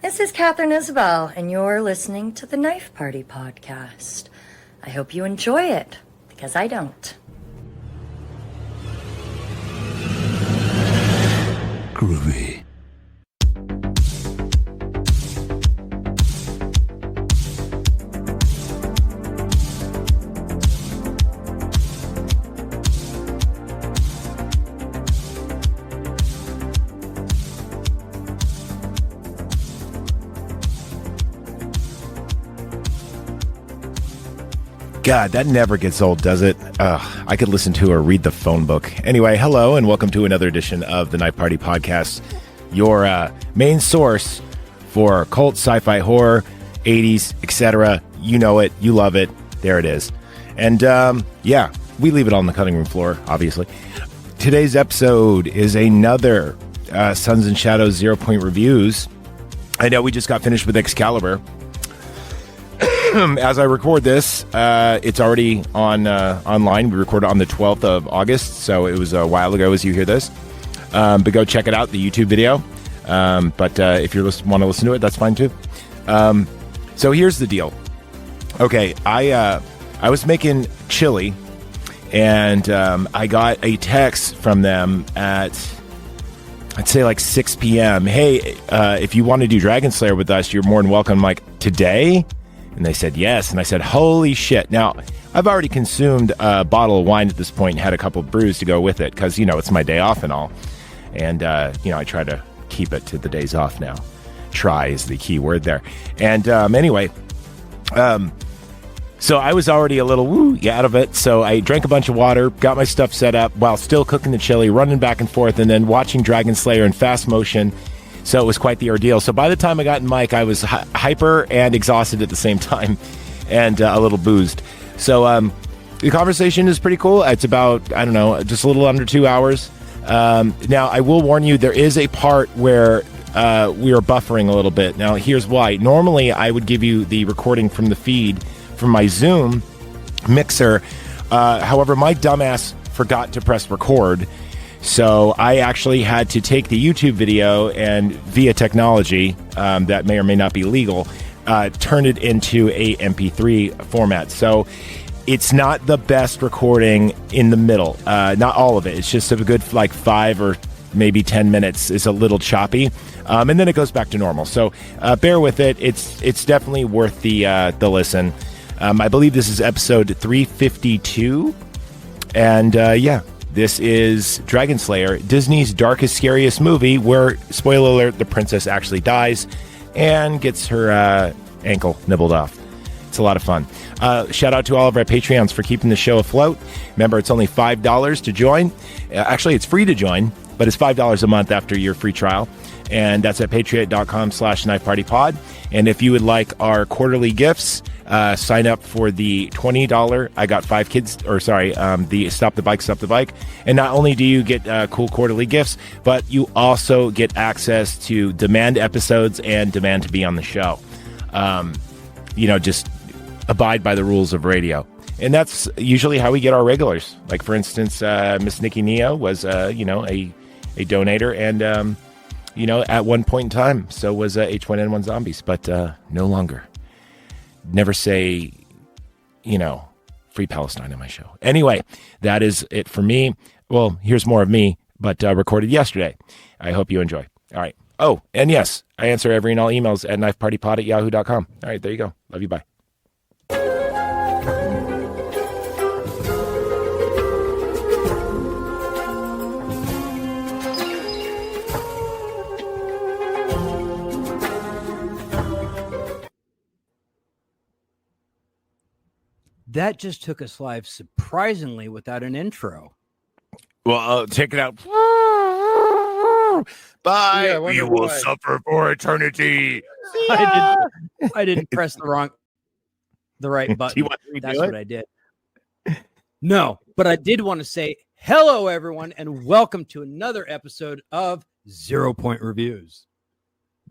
This is Catherine Isabel, and you're listening to the Knife Party podcast. I hope you enjoy it, because I don't. Groovy. God, that never gets old, does it? I could listen to or read the phone book. Anyway, hello and welcome to another edition of the Knife Party Podcast, your main source for cult, sci-fi, horror, 80s, etc. You know it. You love it. There it is. And yeah, we leave it on the cutting room floor, obviously. Today's episode is another Suns and Shadows 0 Point Reviews. I know we just got finished with Excalibur. As I record this, it's already online. We recorded on the 12th of August, so it was a while ago as you hear this. But go check it out, the YouTube video. But if you want to listen to it, that's fine too. So here's the deal. Okay, I was making chili, and I got a text from them at, I'd say like 6 p.m. Hey, if you want to do Dragon Slayer with us, you're more than welcome. I'm like, today? And they said yes. And I said, holy shit. Now, I've already consumed a bottle of wine at this point and had a couple of brews to go with it because, you know, it's my day off and all. And, you know, I try to keep it to the days off now. Try is the key word there. And anyway, so I was already a little out of it. So I drank a bunch of water, got my stuff set up while still cooking the chili, running back and forth, and then watching Dragon Slayer in fast motion. So it was quite the ordeal. So by the time I got in mic, I was hyper and exhausted at the same time and a little boozed. So the conversation is pretty cool. It's about, I don't know, just a little under 2 hours. Now, I will warn you, there is a part where we are buffering a little bit. Now, here's why. Normally, I would give you the recording from the feed from my Zoom mixer. However, my dumbass forgot to press record. So I actually had to take the YouTube video and via technology that may or may not be legal, turn it into a MP3 format. So it's not the best recording in the middle. Not all of it. It's just a good like 5 or maybe 10 minutes is a little choppy. And then it goes back to normal. So bear with it. It's definitely worth the listen. I believe this is episode 352. And yeah. This is Dragon Slayer, Disney's darkest, scariest movie where, spoiler alert, the princess actually dies and gets her ankle nibbled off. It's a lot of fun. Shout out to all of our Patreons for keeping the show afloat. Remember, it's only $5 to join. Actually, it's free to join, but it's $5 a month after your free trial. And that's at patreon.com/knifepartypod. And if you would like our quarterly gifts, sign up for the $20 I Got 5 Kids, the Stop the Bike. And not only do you get cool quarterly gifts, but you also get access to demand episodes and demand to be on the show. You know, just abide by the rules of radio. And that's usually how we get our regulars. Like, for instance, Miss Nikki Neo was, you know, a donator and, you know, at one point in time, so was H1N1 Zombies, but no longer. Never say, you know, Free Palestine on my show. Anyway, that is it for me. Well, here's more of me, but recorded yesterday. I hope you enjoy. All right. Oh, and yes, I answer every and all emails at knifepartypod@yahoo.com. All right, there you go. Love you. Bye. That just took us live surprisingly without an intro. Well, check it out. Bye. Yeah, you will suffer for eternity. I didn't press the right button. That's what I did. No, but I did want to say hello, everyone, and welcome to another episode of 0 Point Reviews.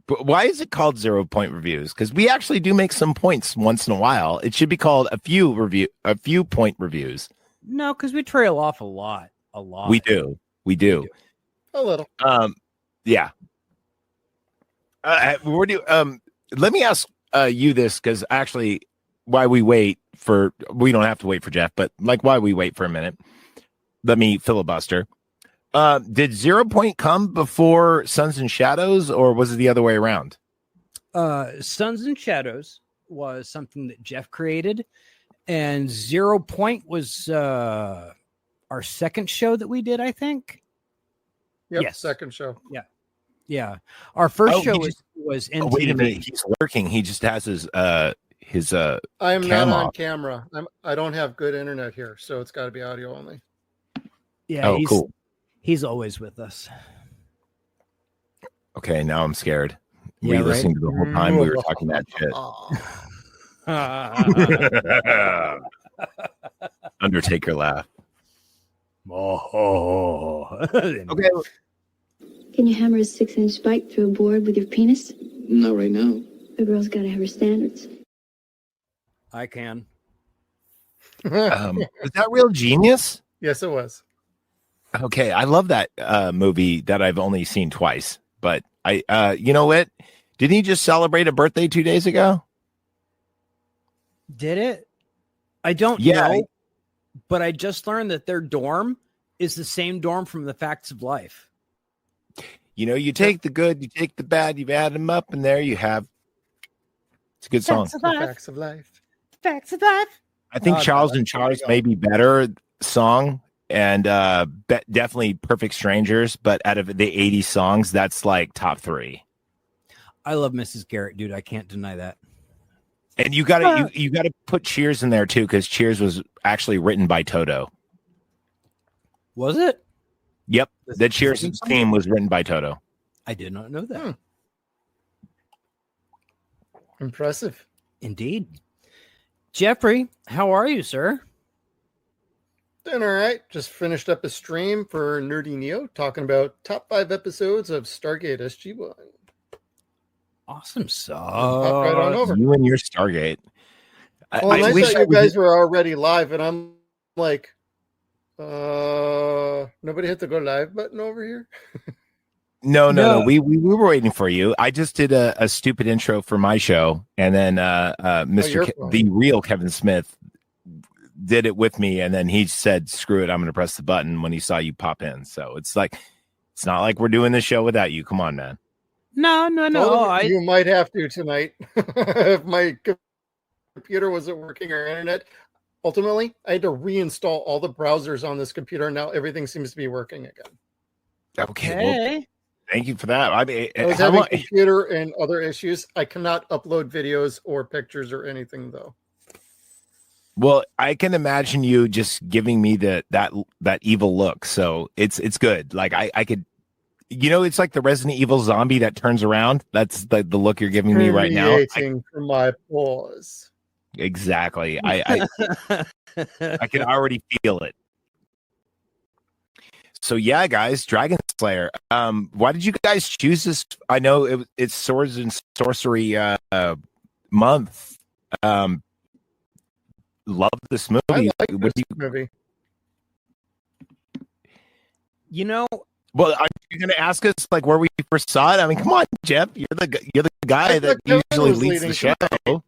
But why is it called 0 Point Reviews? Because we actually do make some points once in a while. It should be called a few point reviews. No, because we trail off a lot. We do. A little. Yeah. Let me ask you this, because actually, we don't have to wait for Jeff, but like why we wait for a minute. Let me filibuster. Did 0 Point come before Sons and Shadows, or was it the other way around? Sons and Shadows was something that Jeff created, and 0 Point was our second show that we did, I think. Yep, yes. Second show. Yeah. Our first show was NTV. Wait a minute, he's lurking. He just has his I am not on off. camera. I don't have good internet here, so it's got to be audio only. Yeah. Cool. He's always with us. Okay, now I'm scared. Yeah, listening to the whole time we were talking that shit. Undertaker laugh. Okay. Can you hammer a 6-inch spike through a board with your penis? Not right now. A girl's got to have her standards. I can. Is that Real Genius? Yes, it was. Okay, I love that movie that I've only seen twice. But you know what? Didn't he just celebrate a birthday 2 days ago? Did it? I don't know. But I just learned that their dorm is the same dorm from The Facts of Life. You know, you take the good, you take the bad, you add them up, and there you have. It's a good song. Facts of Life. Facts of Life. I think Charles and Charles may be better song, and definitely Perfect Strangers. But out of the 80 songs, that's like top 3. I love Mrs. Garrett, dude. I can't deny that. And you gotta you gotta put Cheers in there too, because Cheers was actually written by Toto. Was it? Yep, the Cheers theme was written by Toto. I did not know that. Impressive. Indeed. Jeffrey, how are you, sir? Doing all right. Just finished up a stream for Nerdy Neo talking about top 5 episodes of Stargate SG-1. Awesome sauce. Hop right on over. You and your Stargate. I thought you guys were already live, and I'm like, nobody hit the go live button over here. No. We were waiting for you. I just did a stupid intro for my show, and then the real Kevin Smith did it with me, and then he said, "Screw it, I'm going to press the button" when he saw you pop in. So it's not like we're doing the show without you. Come on, man. No. You might have to tonight if my computer wasn't working or internet. Ultimately, I had to reinstall all the browsers on this computer, and now everything seems to be working again. Okay. Well, thank you for that. I was having computer and other issues. I cannot upload videos or pictures or anything, though. Well, I can imagine you just giving me that evil look. So it's good. Like I could, it's like the Resident Evil zombie that turns around. That's the look you're giving me right now. For my pause. Exactly. I can already feel it. So yeah, guys, Dragon Slayer. Why did you guys choose this? I know it's Swords and Sorcery month. Love this movie. I like this movie. Well, are you going to ask us like where we first saw it? I mean, come on, Jeff. You're the guy that usually leads the show. Oh,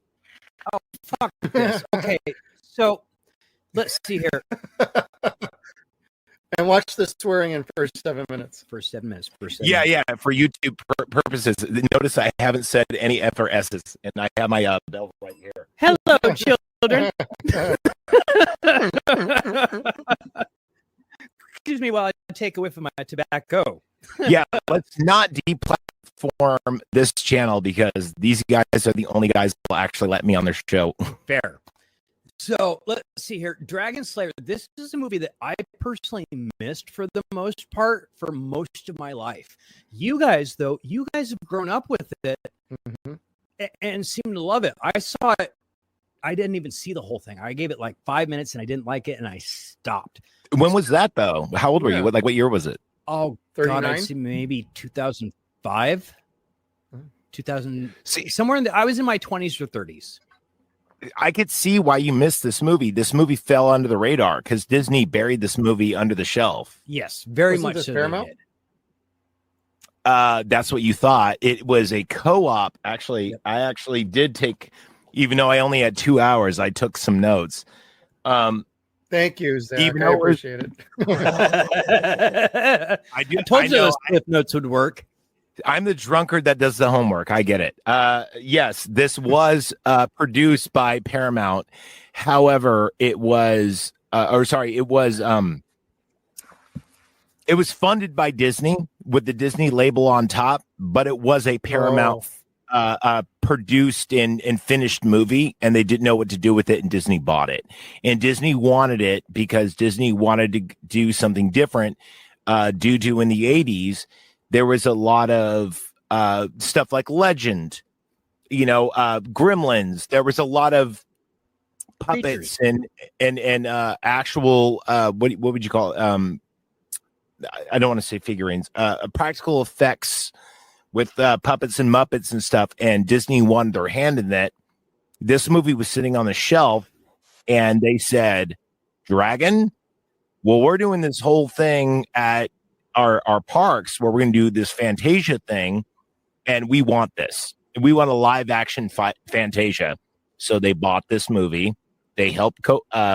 fuck this. Okay, so let's see here. And watch the swearing in first 7 minutes. First 7 minutes. Yeah. For YouTube purposes. Notice I haven't said any F or S's, and I have my bell right here. Hello, children. Excuse me while I take a whiff of my tobacco. Yeah, let's not deplatform this channel because these guys are the only guys that will actually let me on their show. Fair. So let's see here. Dragon Slayer. This is a movie that I personally missed for the most part for most of my life. You guys have grown up with it and seem to love it. I saw it. I didn't even see the whole thing. I gave it like 5 minutes and I didn't like it and I stopped. When was that though? How old were you? What year was it? Oh, 39? God, I'd say maybe 2005, 2000. Somewhere I was in my 20s or 30s. I could see why you missed this movie. This movie fell under the radar because Disney buried this movie under the shelf. Yes, very Wasn't much this so. Paramount? That's what you thought. It was a co-op. Actually, Yep. I actually did take, even though I only had 2 hours, I took some notes. Thank you, Zach. Even I though it was- appreciate it. I told you those cliff notes would work. I'm the drunkard that does the homework. I get it. Yes, this was produced by Paramount. However, it was it was funded by Disney with the Disney label on top, but it was a Paramount produced and finished movie, and they didn't know what to do with it, and Disney bought it. And Disney wanted it because Disney wanted to do something different due to in the 80s, there was a lot of stuff like Legend, Gremlins. There was a lot of puppets and actual what would you call it? I don't want to say figurines, practical effects with puppets and Muppets and stuff. And Disney wanted their hand in that. This movie was sitting on the shelf, and they said, "Dragon, well, we're doing this whole thing at our parks where we're going to do this Fantasia thing, and we want this. We want a live action Fantasia." So they bought this movie. They helped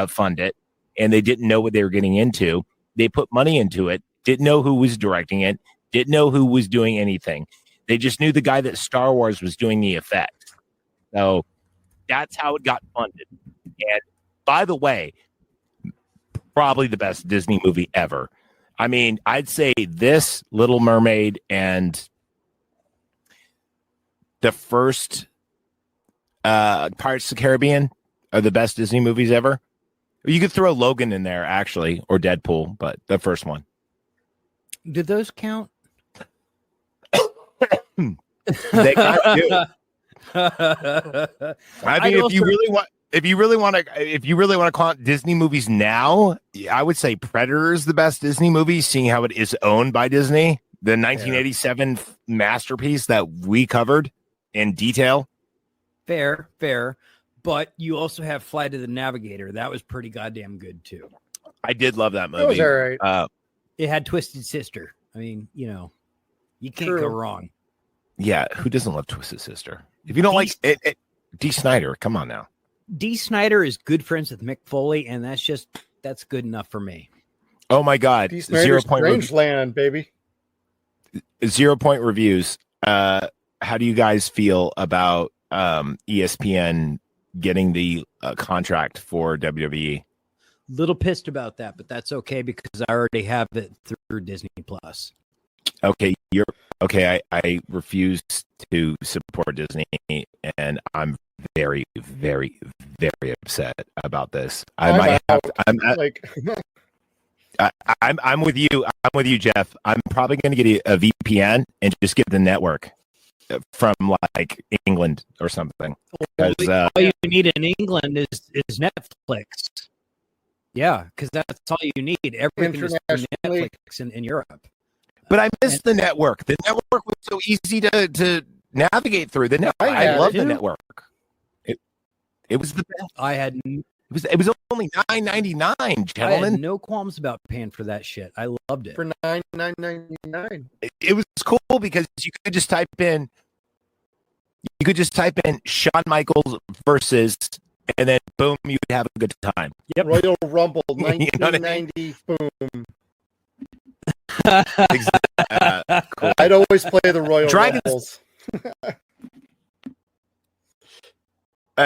fund it, and they didn't know what they were getting into. They put money into it. Didn't know who was directing it. Didn't know who was doing anything. They just knew the guy that Star Wars was doing the effects. So that's how it got funded. And by the way, probably the best Disney movie ever. I mean, I'd say this, Little Mermaid, and the first Pirates of the Caribbean are the best Disney movies ever. You could throw Logan in there, actually, or Deadpool, but the first one. Did those count? They kind of do. I mean, if you really want to call it Disney movies now, I would say Predator is the best Disney movie, seeing how it is owned by Disney. The 1987 masterpiece that we covered in detail. Fair. But you also have Flight of the Navigator. That was pretty goddamn good too. I did love that movie. That was all right. It had Twisted Sister. I mean, you can't go wrong. Yeah, who doesn't love Twisted Sister? If you don't like it, Dee Snider, come on now. Dee Snider is good friends with Mick Foley, and that's good enough for me. Oh my God. Dee Snider's Strangeland, baby. 0 point reviews. How do you guys feel about ESPN getting the contract for WWE? Little pissed about that, but that's okay because I already have it through Disney Plus. Okay, I refuse to support Disney, and I'm very, very, very upset about this. I'm with you. I'm with you, Jeff. I'm probably going to get a VPN and just get the network from like England or something. Because all you need in England is Netflix. Yeah, because that's all you need. Everything is through Netflix in Europe. But I miss the network. The network was so easy to navigate through. I love the network. It was the best. It was only $9.99, gentlemen. I had no qualms about paying for that shit. I loved it. For $9.99. It was cool because you could just type in Shawn Michaels versus, and then boom, you would have a good time. Yep. Royal Rumble 1990. Boom. Cool. I'd always play the Royal Rumbles.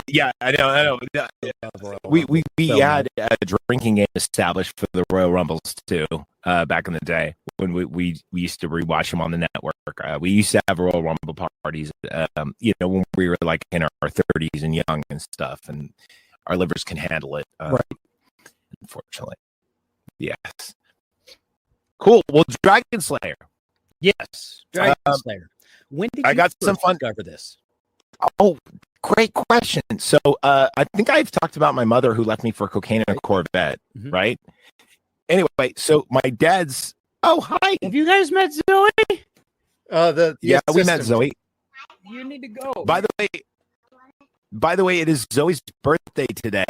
Yeah, I know. We had a drinking game established for the Royal Rumbles too. Back in the day when we used to rewatch them on the network. We used to have Royal Rumble parties. When we were like in our 30s and young and stuff, and our livers can handle it. Right. Unfortunately, yes. Cool. Well, Dragon Slayer. Yes, Dragon Slayer. When did you discover this? Oh, great question. So I think I've talked about my mother who left me for cocaine and a Corvette, right? Anyway, so my dad's. Oh, hi. Have you guys met Zoe? We met Zoe. You need to go. By the way, it is Zoe's birthday today.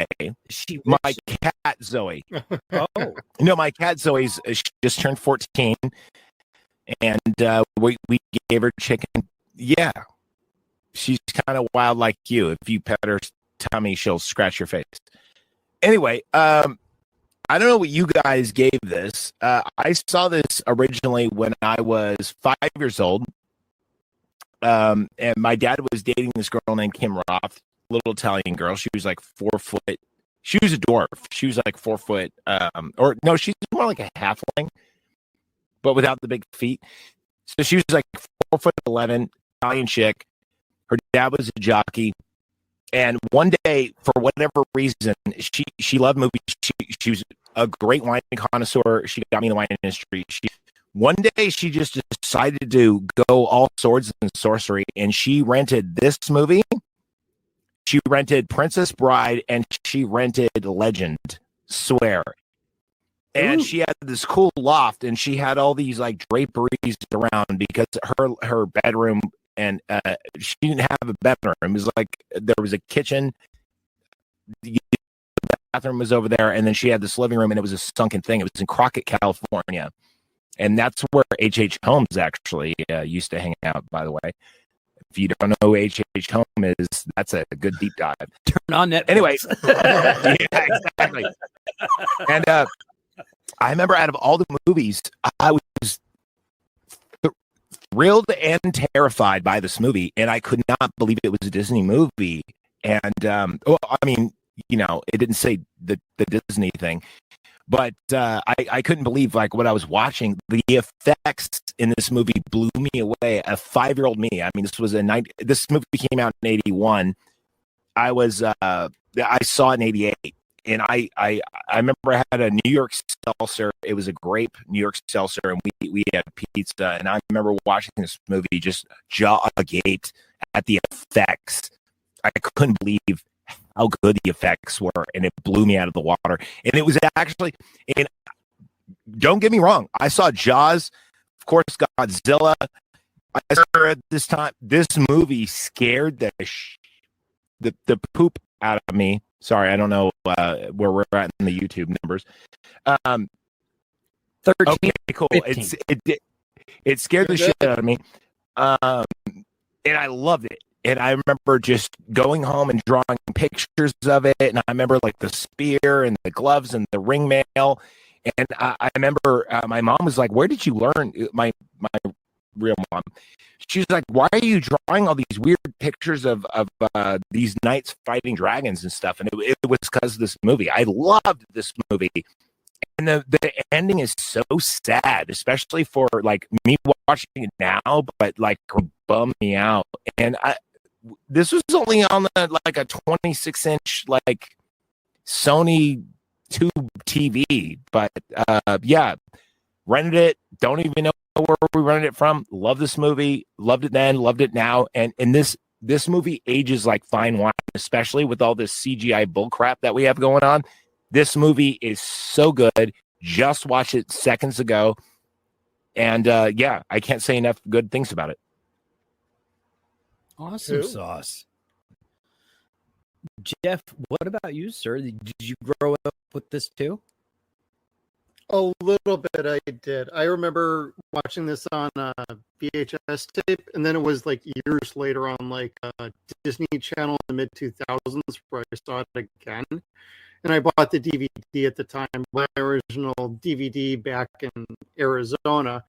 My cat Zoe. Oh. No, my cat Zoe's she just turned 14, and we gave her chicken. Yeah, she's kind of wild like you. If you pet her tummy, she'll scratch your face. Anyway, I don't know what you guys gave this. I saw this originally when I was 5 years old. And my dad was dating this girl named Kim Roth, little Italian girl. She was like 4 foot. She was a dwarf. She was like 4 foot. Or no, she's more like a halfling, but without the big feet. So she was like 4'11", Italian chick. Her dad was a jockey. And one day, for whatever reason, she loved movies. She was a great wine connoisseur. She got me in the wine industry. One day, she just decided to go all swords and sorcery, and she rented this movie. She rented Princess Bride, and she rented Legend, Swear. And she had this cool loft, and she had all these like draperies around because her bedroom, and she didn't have a bedroom. It was like there was a kitchen, the bathroom was over there, and then she had this living room, and it was a sunken thing. It was in Crockett, California, and that's where H.H. Holmes actually used to hang out. By the way, if you don't know who H.H. Holmes is, that's a good deep dive. Turn on Netflix. Anyway, yeah, exactly. And I remember out of all the movies, I was thrilled and terrified by this movie, and I could not believe it was a Disney movie. And well, I mean, you know, it didn't say the Disney thing, but I couldn't believe like what I was watching. The effects in this movie blew me away. A 5-year-old me. I mean, this movie came out in 81. I saw it in 88. And I remember I had a New York seltzer. It was a grape New York seltzer, and we had pizza. And I remember watching this movie just jaw agape at the effects. I couldn't believe how good the effects were, and it blew me out of the water. And it was actually, and don't get me wrong, I saw Jaws, of course, Godzilla. I saw at this time, this movie scared the poop out of me. Sorry, I don't know where we're at in the YouTube numbers. 13. Okay, cool. 15. It scared the shit out of me, and I loved it. And I remember just going home and drawing pictures of it. And I remember like the spear and the gloves and the ring mail. And I remember my mom was like, "Where did you learn?" My real mom. She's like, "Why are you drawing all these weird pictures of these knights fighting dragons and stuff?" And it was because of this movie. I loved this movie. And the ending is so sad, especially for like me watching it now, but like bum me out. And this was only on like a 26-inch like Sony tube TV, but yeah, rented it. Don't even know where we rented it from. Love this movie. Loved it then. Loved it now. And this movie ages like fine wine, especially with all this CGI bullcrap that we have going on. This movie is so good. Just watched it seconds ago. And yeah, I can't say enough good things about it. Awesome sauce. Jeff, what about you, sir? Did you grow up with this too? A little bit I did. I remember watching this on VHS tape, and then it was like years later on like Disney Channel in the mid-2000s where I saw it again. And I bought the DVD at the time, my original DVD back in Arizona.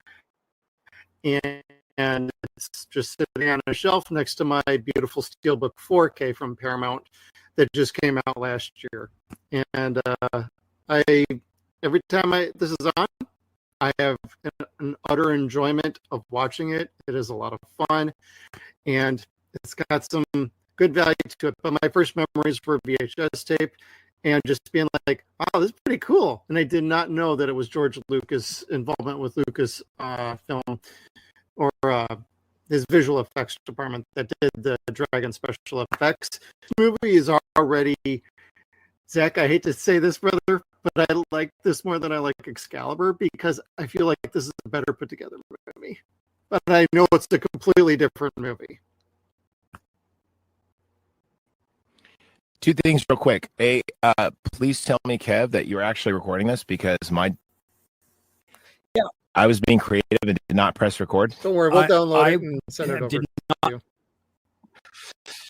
And it's just sitting on a shelf next to my beautiful Steelbook 4K from Paramount that just came out last year. And every time this is on, I have an utter enjoyment of watching it. It is a lot of fun, and it's got some good value to it. But my first memories were VHS tape, and just being like, "Wow, this is pretty cool." And I did not know that it was George Lucas' involvement with Lucas film or his visual effects department that did the Dragon special effects. The movie is already, Zach, I hate to say this, brother, but I like this more than I like Excalibur because I feel like this is a better put together movie. But I know it's a completely different movie. Two things real quick. Hey, please tell me, Kev, that you're actually recording this because my... I was being creative and did not press record. Don't worry, we'll download it and send it over did to you.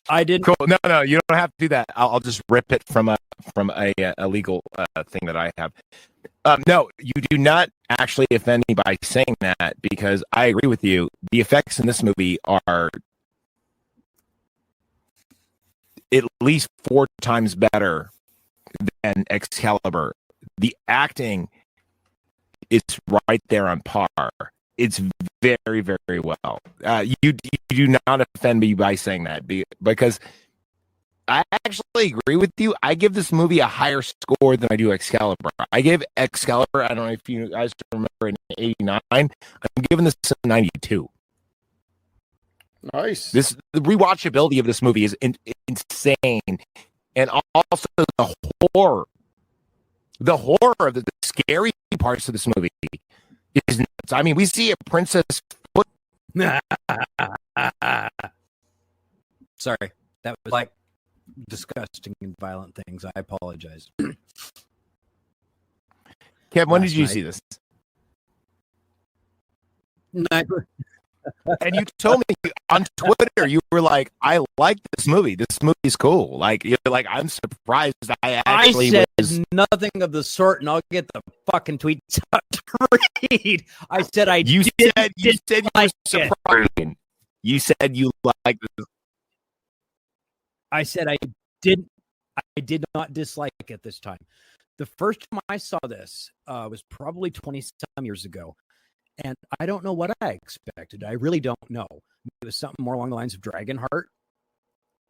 I didn't. Cool. No, you don't have to do that. I'll just rip it from a legal thing that I have. No, you do not actually offend me by saying that, because I agree with you. The effects in this movie are at least 4 times better than Excalibur. The acting is right there on par. It's very, very well. You do not offend me by saying that, because I actually agree with you. I give this movie a higher score than I do Excalibur. I gave Excalibur, I don't know if you guys remember, in 89. I'm giving this a 92. Nice. The rewatchability of this movie is insane, and also the horror of the scary parts of this movie is nuts. I mean, we see a princess foot. Sorry, that was like disgusting and violent things. I apologize. Kev, when did you see this? And you told me on Twitter, you were like, "I like this movie. This movie is cool." Like, you're like, "I'm surprised." I said nothing of the sort, and I'll get the fucking tweets out to read. I said you said you were surprised. You said you liked this. I said I did not dislike it this time. The first time I saw this was probably 20-some years ago. And I don't know what I expected. I really don't know. It was something more along the lines of Dragonheart.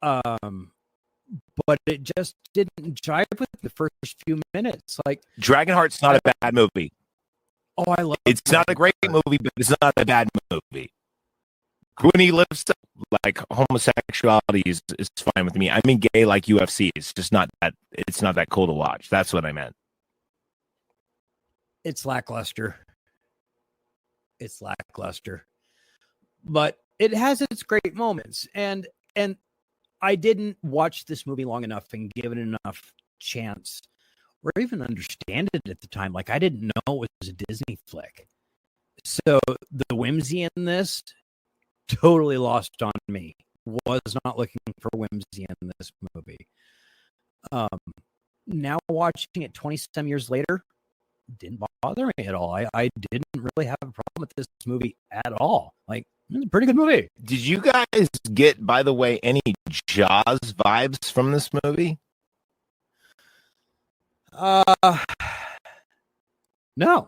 But it just didn't jive with the first few minutes. Like, Dragonheart's not a bad movie. Oh, I love it. It's not a great movie, but it's not a bad movie. When he lives, like, homosexuality is fine with me. I mean, gay like UFC. It's just not that. It's not that cool to watch. That's what I meant. It's lackluster. But it has its great moments, and I didn't watch this movie long enough and give it enough chance or even understand it at the time. Like, I didn't know it was a Disney flick, so the whimsy in this totally lost on me. Was not looking for whimsy in this movie. Now watching it 20-some years later, didn't bother me at all. I didn't really have a problem with this movie at all. Like, it's a pretty good movie. Did you guys get, by the way, any Jaws vibes from this movie? No.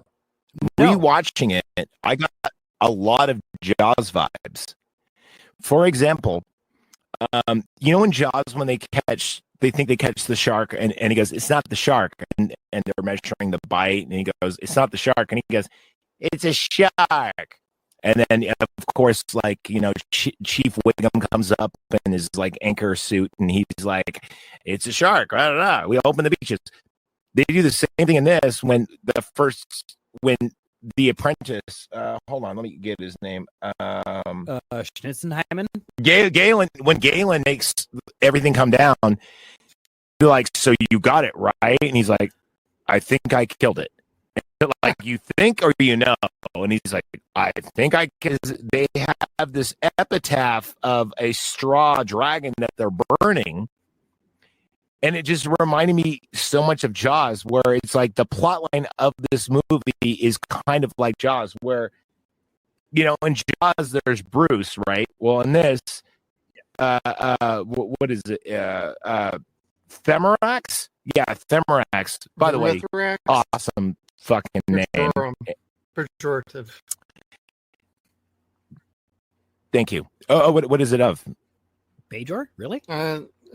Rewatching it, I got a lot of Jaws vibes. For example, you know in Jaws, when they think they catch the shark, and he goes, "It's not the shark," and they're measuring the bite, and he goes, "It's not the shark," and he goes, "It's a shark." And then, of course, like, you know, Chief Wiggum comes up in his, like, anchor suit, and he's like, "It's a shark." We open the beaches. They do the same thing in this when the apprentice, hold on, let me get his name. Schnitzenheimen? Galen, when Galen makes everything come down, you're like, "So you got it right?" And he's like, "I think I killed it." And you're like, "You think or you know?" And he's like, "I think I," because they have this epitaph of a straw dragon that they're burning. And it just reminded me so much of Jaws, where it's like the plot line of this movie is kind of like Jaws, where, you know, in Jaws, there's Bruce, right? Well, in this, what is it? Themarax? Yeah, Themarax. By the way, awesome fucking name. Pejorative. Thank you. Oh, what is it of? Bajor? Really?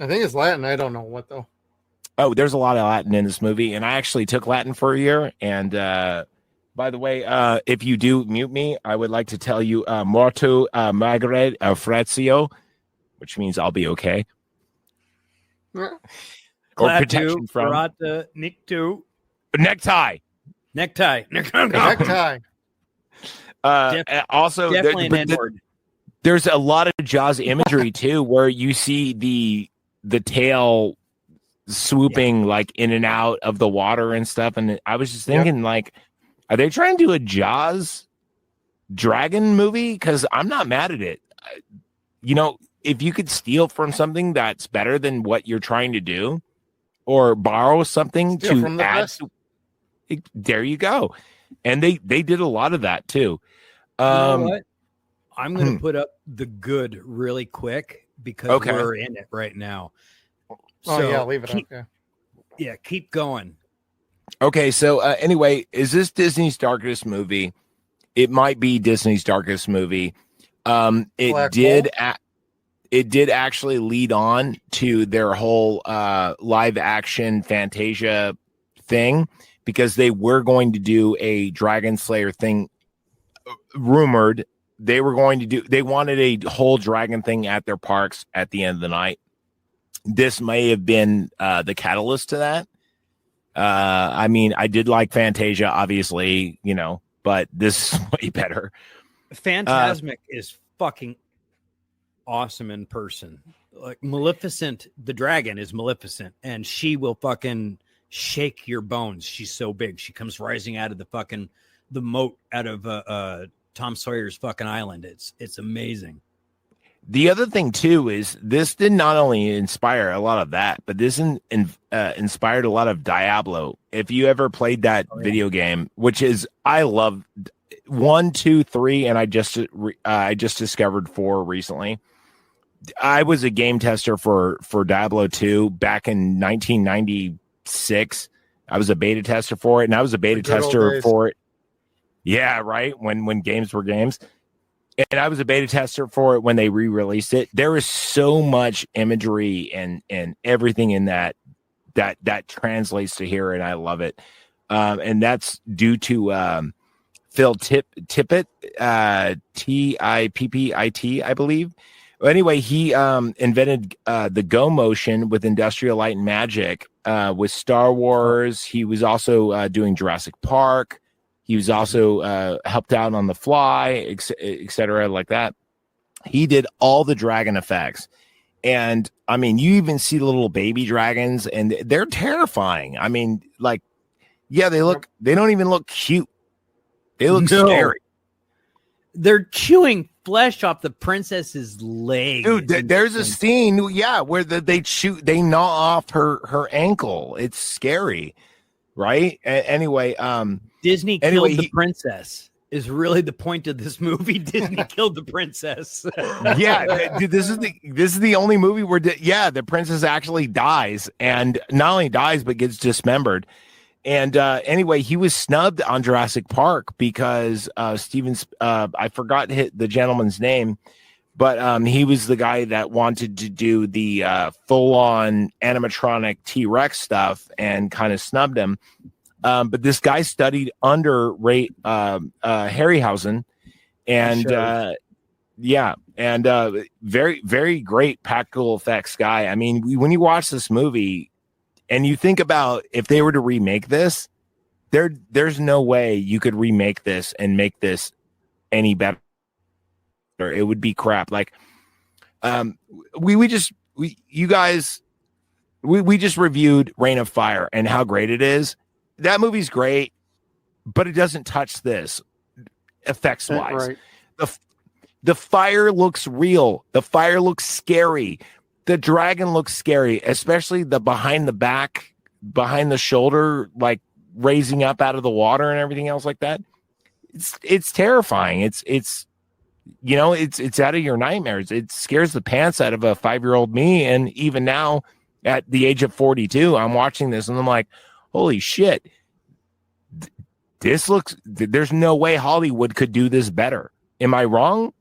I think it's Latin. I don't know what, though. Oh, there's a lot of Latin in this movie, and I actually took Latin for a year. And by the way, if you do mute me, I would like to tell you mortu magre fratio, which means I'll be okay. Yeah. Or protection from necktie. Also, definitely an N-word. There's a lot of Jaws imagery too, where you see the tail swooping like in and out of the water and stuff. And I was just thinking, like, Are they trying to do a Jaws dragon movie? Because I'm not mad at it. You know, if you could steal from something that's better than what you're trying to do, or borrow something Steal to from the add, best. there you go. And they did a lot of that too. You know what? I'm going to put up the good really quick because we're in it right now. So leave it up. Yeah, keep going. Okay, so anyway, is this Disney's darkest movie? It might be Disney's darkest movie. It did actually lead on to their whole live action Fantasia thing, because they were going to do a Dragon Slayer thing. Rumored they wanted a whole dragon thing at their parks at the end of the night. This may have been the catalyst to that. I mean, I did like Fantasia, obviously, you know, but this is way better. Phantasmic is fucking awesome in person. Like Maleficent, the dragon is Maleficent, and she will fucking shake your bones. She's so big. She comes rising out of the moat out of Tom Sawyer's fucking island. It's amazing. The other thing too is this did not only inspire a lot of that, but this inspired a lot of Diablo. If you ever played that video game, which is, I love 1, 2, 3, and I just discovered 4 recently. I was a game tester for Diablo 2 back in 1996. I was a beta tester for it, and I was a beta tester for it. Yeah, right. When games were games. And I was a beta tester for it when they re-released it. There is so much imagery and everything in that translates to here, and I love it. And that's due to Phil Tippett, Tippit, I believe. Well, anyway, he invented the Go motion with Industrial Light and Magic with Star Wars. He was also doing Jurassic Park. He was also helped out on The Fly, et cetera, like that. He did all the dragon effects. And, I mean, you even see the little baby dragons, and they're terrifying. I mean, like, yeah, they don't even look cute. They look scary. They're chewing flesh off the princess's leg. Dude, there's a scene, where they gnaw off her ankle. It's scary, right? Anyway, Disney killed the princess is really the point of this movie. Disney killed the princess. Yeah, dude, this is the only movie where the princess actually dies, and not only dies but gets dismembered. And anyway, he was snubbed on Jurassic Park because I forgot the gentleman's name, but he was the guy that wanted to do the full-on animatronic T-Rex stuff and kind of snubbed him. But this guy studied under Harryhausen, and very, very great practical effects guy. I mean, when you watch this movie and you think about if they were to remake this, there's no way you could remake this and make this any better. It would be crap. Like, we just reviewed Reign of Fire and how great it is. That movie's great, but it doesn't touch this effects wise. Right. The fire looks real. The fire looks scary. The dragon looks scary, especially the behind the shoulder, like raising up out of the water and everything else like that. It's terrifying. It's out of your nightmares. It scares the pants out of a 5-year-old me. And even now at the age of 42, I'm watching this and I'm like, holy shit. There's no way Hollywood could do this better. Am I wrong?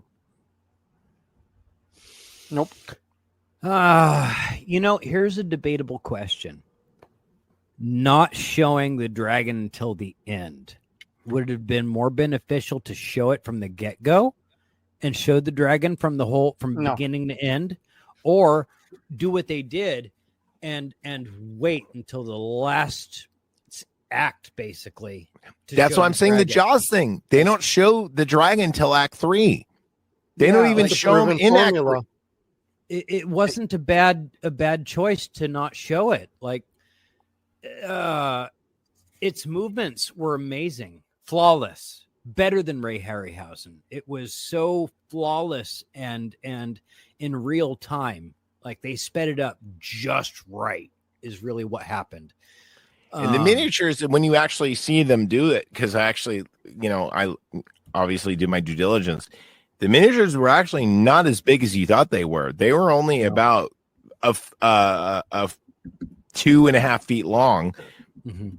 Nope. Here's a debatable question. Not showing the dragon until the end. Would it have been more beneficial to show it from the get-go and show the dragon from beginning to end, or do what they did and wait until the last act, basically? That's why I'm saying the Jaws thing. They don't show the dragon until Act 3. They don't even show him in Act 3. It wasn't a bad choice to not show it. Like, its movements were amazing. flawless, better than Ray Harryhausen. It was so flawless and in real time. Like they sped it up just right is really what happened. And the miniatures, when you actually see them do it, because I actually, I obviously do my due diligence. The miniatures were actually not as big as you thought they were. They were only about a 2.5 feet long. Mm-hmm.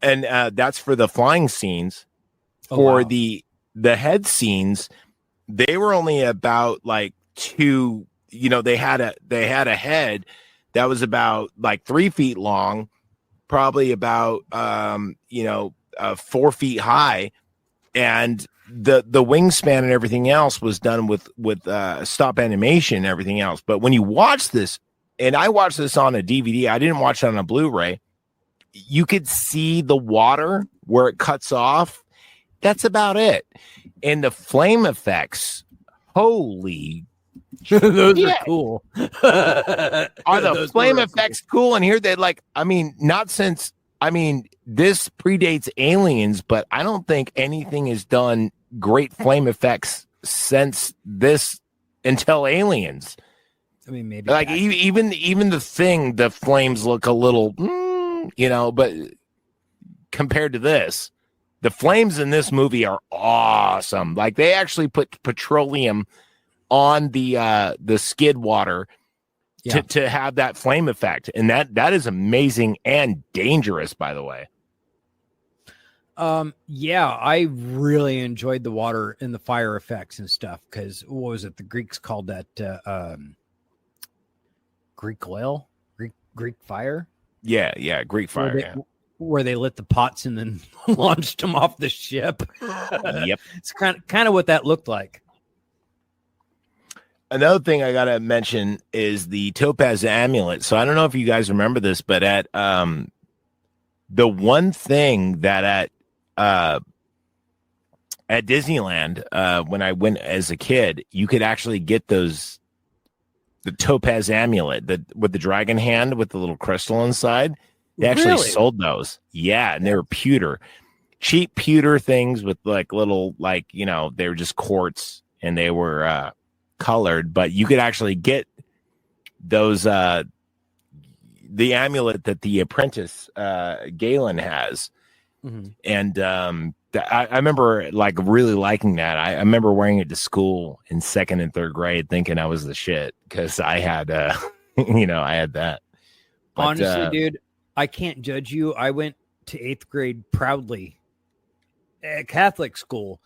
And that's for the flying scenes. For the head scenes, they were only about like 2. They had a head that was about like 3 feet long, probably about 4 feet high, and the wingspan and everything else was done with stop animation and everything else. But when you watch this, and I watched this on a DVD, I didn't watch it on a Blu-ray, you could see the water where it cuts off. That's about it. And the flame effects, holy those are cool. Are the flame effects cool? And here they not since, this predates Aliens, but I don't think anything has done great flame effects since this until Aliens. Maybe like even the Thing, the flames look a little, but compared to this, the flames in this movie are awesome. Like they actually put petroleum on the skid water to have that flame effect, and that is amazing and dangerous, by the way. I really enjoyed the water and the fire effects and stuff, because what was it the Greeks called that Greek oil, Greek fire? Greek fire. Where they lit the pots and then launched them off the ship. Yep. It's kind of what that looked like. Another thing I gotta mention is the topaz amulet. So I don't know if you guys remember this, but at the one thing that at Disneyland, when I went as a kid, you could actually get the topaz amulet with the dragon hand with the little crystal inside. They actually sold those. Yeah, and they were pewter. Cheap pewter things with like little, they were just quartz and they were colored, but you could actually get those the amulet that the apprentice Galen has. Mm-hmm. And I remember really liking that. I remember wearing it to school in 2nd and 3rd grade thinking I was the shit because I had I had that. But, honestly, dude, I can't judge you. I went to 8th grade proudly at Catholic school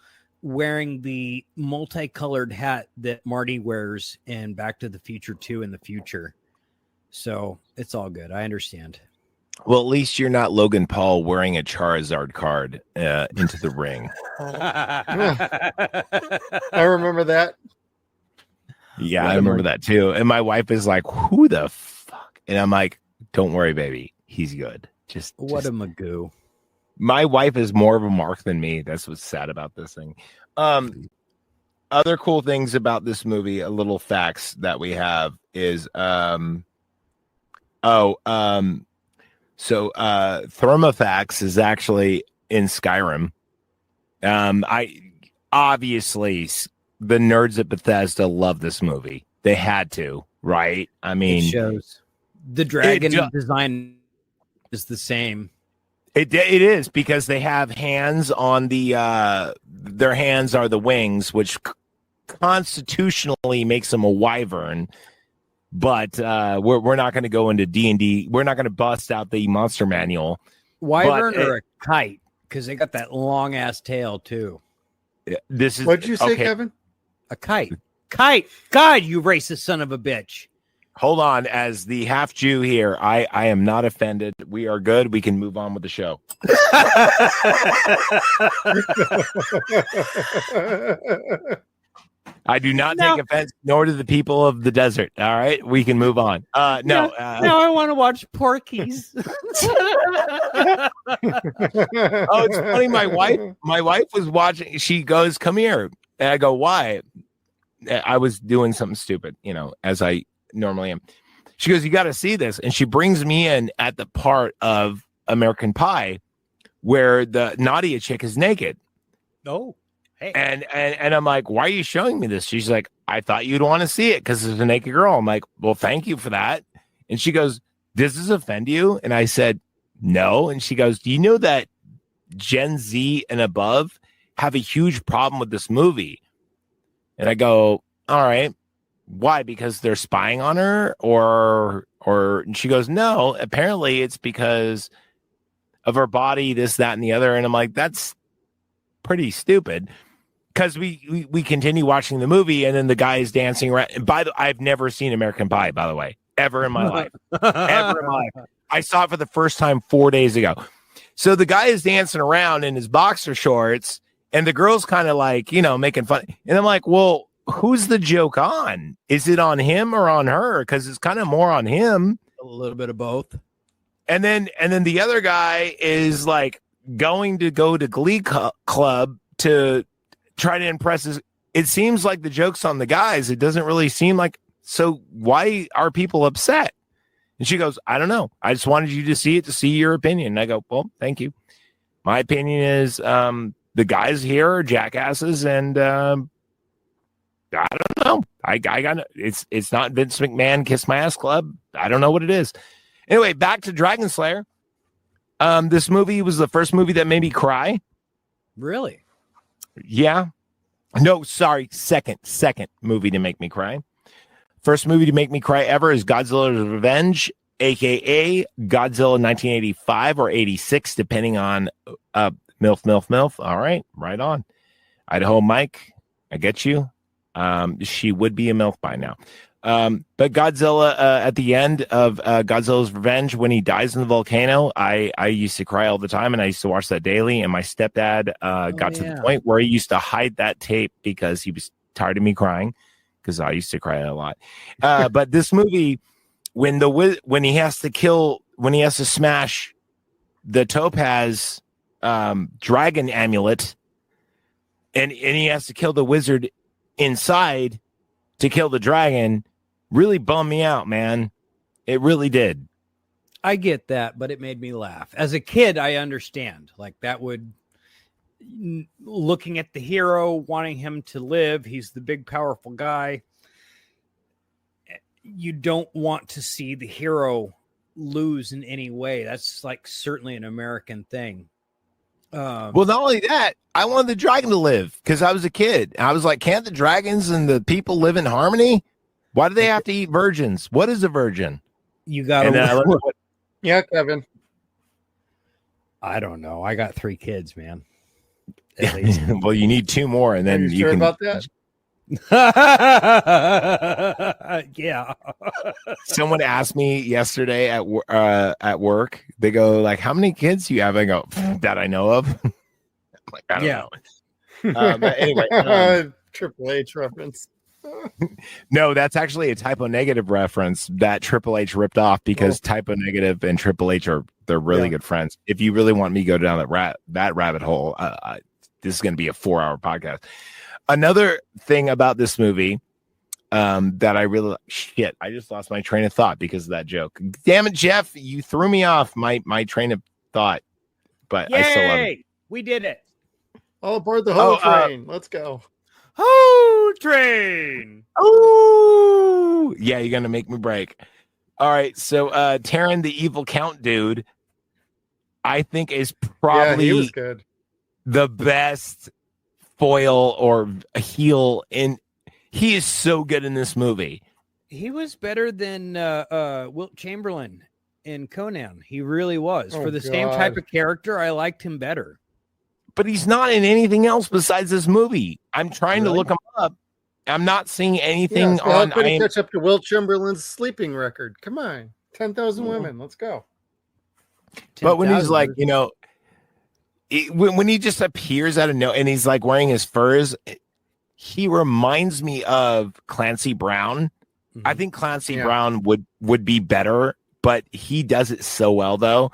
wearing the multicolored hat that Marty wears in Back to the Future 2 in the future. So it's all good. I understand. Well, at least you're not Logan Paul wearing a Charizard card into the ring. I remember that. Yeah, I remember that too. And my wife is like, who the fuck? And I'm like, don't worry, baby. He's good. Just a magoo. My wife is more of a mark than me. That's what's sad about this thing. Other cool things about this movie, a little facts that we have is Thermofax is actually in Skyrim. I obviously the nerds at Bethesda love this movie. They had to, right? It shows the dragon design is the same. It is because they have hands on the their hands are the wings, which constitutionally makes them a wyvern. But we're not going to go into D&D. We're not going to bust out the monster manual. Wyvern or a kite, because they got that long ass tail too. This is what'd you say, Kevin? A kite. God, you racist son of a bitch. Hold on, as the half Jew here, I am not offended. We are good. We can move on with the show. I do not take offense, nor do the people of the desert. All right, we can move on. Now I want to watch Porky's. Oh, it's funny. My wife was watching. She goes, "Come here," and I go, "Why?" I was doing something stupid, as I normally am. She goes, "You got to see this," and she brings me in at the part of American Pie where the Nadia chick is naked. Oh, hey. And I'm like, why are you showing me this? She's like, I thought you'd want to see it because it's a naked girl. I'm like, well, thank you for that. And she goes, does this offend you? And I said, no. And she goes, do you know that Gen Z and above have a huge problem with this movie? And I go, all right, why? Because they're spying on her, or and she goes, no, apparently it's because of her body, this, that, and the other. And I'm like, that's pretty stupid. Because we continue watching the movie, and then the guy is dancing around. And I've never seen American Pie, by the way, ever in my life. Ever in my life. I saw it for the first time 4 days ago. So the guy is dancing around in his boxer shorts, and the girl's kind of like, making fun. And I'm like, well, who's the joke on? Is it on him or on her? Because it's kind of more on him. A little bit of both. And then the other guy is like going to go to Glee Club to try to impress his. It seems like the joke's on the guys. It doesn't really seem like. So why are people upset? And she goes, I don't know. I just wanted you to see it, to see your opinion. And I go, well, thank you. My opinion is the guys here are jackasses, and I don't know. I got it's not Vince McMahon Kiss My Ass Club. I don't know what it is. Anyway, back to Dragon Slayer. This movie was the first movie that made me cry. Really? Yeah. No, sorry. Second movie to make me cry. First movie to make me cry ever is Godzilla's Revenge, a.k.a. Godzilla 1985 or 86, depending on MILF. All right, right on. Idaho Mike, I get you. She would be a MILF by now. But Godzilla, at the end of Godzilla's Revenge, when he dies in the volcano, I used to cry all the time, and I used to watch that daily. And my stepdad got to the point where he used to hide that tape because he was tired of me crying, because I used to cry a lot. But this movie, when he has to smash the topaz dragon amulet, and he has to kill the wizard inside to kill the dragon, really bummed me out, man. It really did. I get that, but it made me laugh. As a kid, I understand. Like, that would, looking at the hero, wanting him to live, he's the big, powerful guy. You don't want to see the hero lose in any way. That's like certainly an American thing. Well, not only that, I wanted the dragon to live because I was a kid. I was like, can't the dragons and the people live in harmony? Why do they have to eat virgins? What is a virgin? You got to. Yeah, Kevin. I don't know. I got 3 kids, man. Well, you need 2 more, and then you sure can. About that? Yeah. Someone asked me yesterday at work. They go like, "How many kids do you have?" I go, "That I know of." I'm like, I don't know. But anyway, Triple H reference. No, that's actually a Typo Negative reference that Triple H ripped off because Typo Negative and Triple H they're really good friends. If you really want me to go down that rabbit hole, this is going to be a 4-hour podcast. Another thing about this movie that I really I just lost my train of thought because of that joke. Damn it, Jeff, you threw me off my train of thought. But Yay! I still love it. We did it. All aboard the whole train. Let's go. Ho train. Oh, yeah, you're gonna make me break. All right, so Taron, the evil count dude, I think is probably he was good. The best foil or heel he is so good in this movie. He was better than Wilt Chamberlain in Conan. He really was. For the same type of character, I liked him better. But he's not in anything else besides this movie. I'm trying to look him up. I'm not seeing anything on. I'm going to catch up to Wilt Chamberlain's sleeping record. Come on, 10,000 women. Let's go. But when he's like, when he just appears out of nowhere and he's like wearing his furs, he reminds me of Clancy Brown. Mm-hmm. I think Clancy Brown would be better, but he does it so well, though.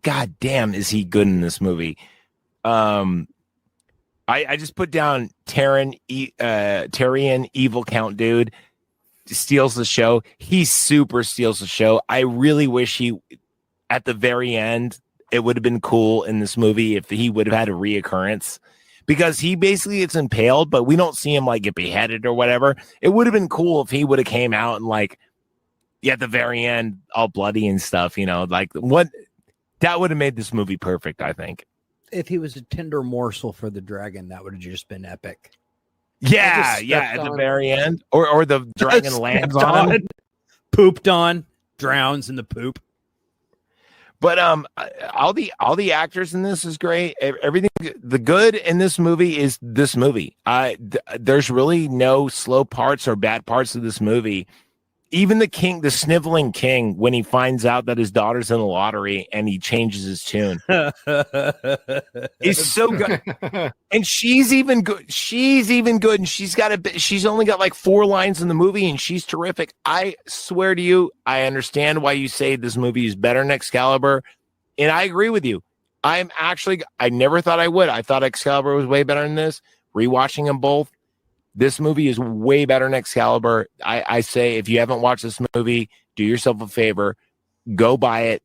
God damn, is he good in this movie? I just put down Tyrion, evil count dude, steals the show. He super steals the show. I really wish he, at the very end, it would have been cool in this movie if he would have had a reoccurrence, because he basically gets impaled, but we don't see him like get beheaded or whatever. It would have been cool if he would have came out and like, at the very end, all bloody and stuff, like what that would have made this movie perfect, I think. If he was a tender morsel for the dragon, that would have just been epic. Yeah, at the very end. Or the dragon lands on him. Pooped on, drowns in the poop. But all the actors in this is great. Everything, the good in this movie is this movie. There's really no slow parts or bad parts of this movie. Even the sniveling king, when he finds out that his daughter's in the lottery and he changes his tune, is so good. And she's even good. And she's only got like 4 lines in the movie, and she's terrific. I swear to you, I understand why you say this movie is better than Excalibur, and I agree with you. I never thought I would. I thought Excalibur was way better than this. Rewatching them both, this movie is way better than Excalibur. I say, if you haven't watched this movie, do yourself a favor, go buy it.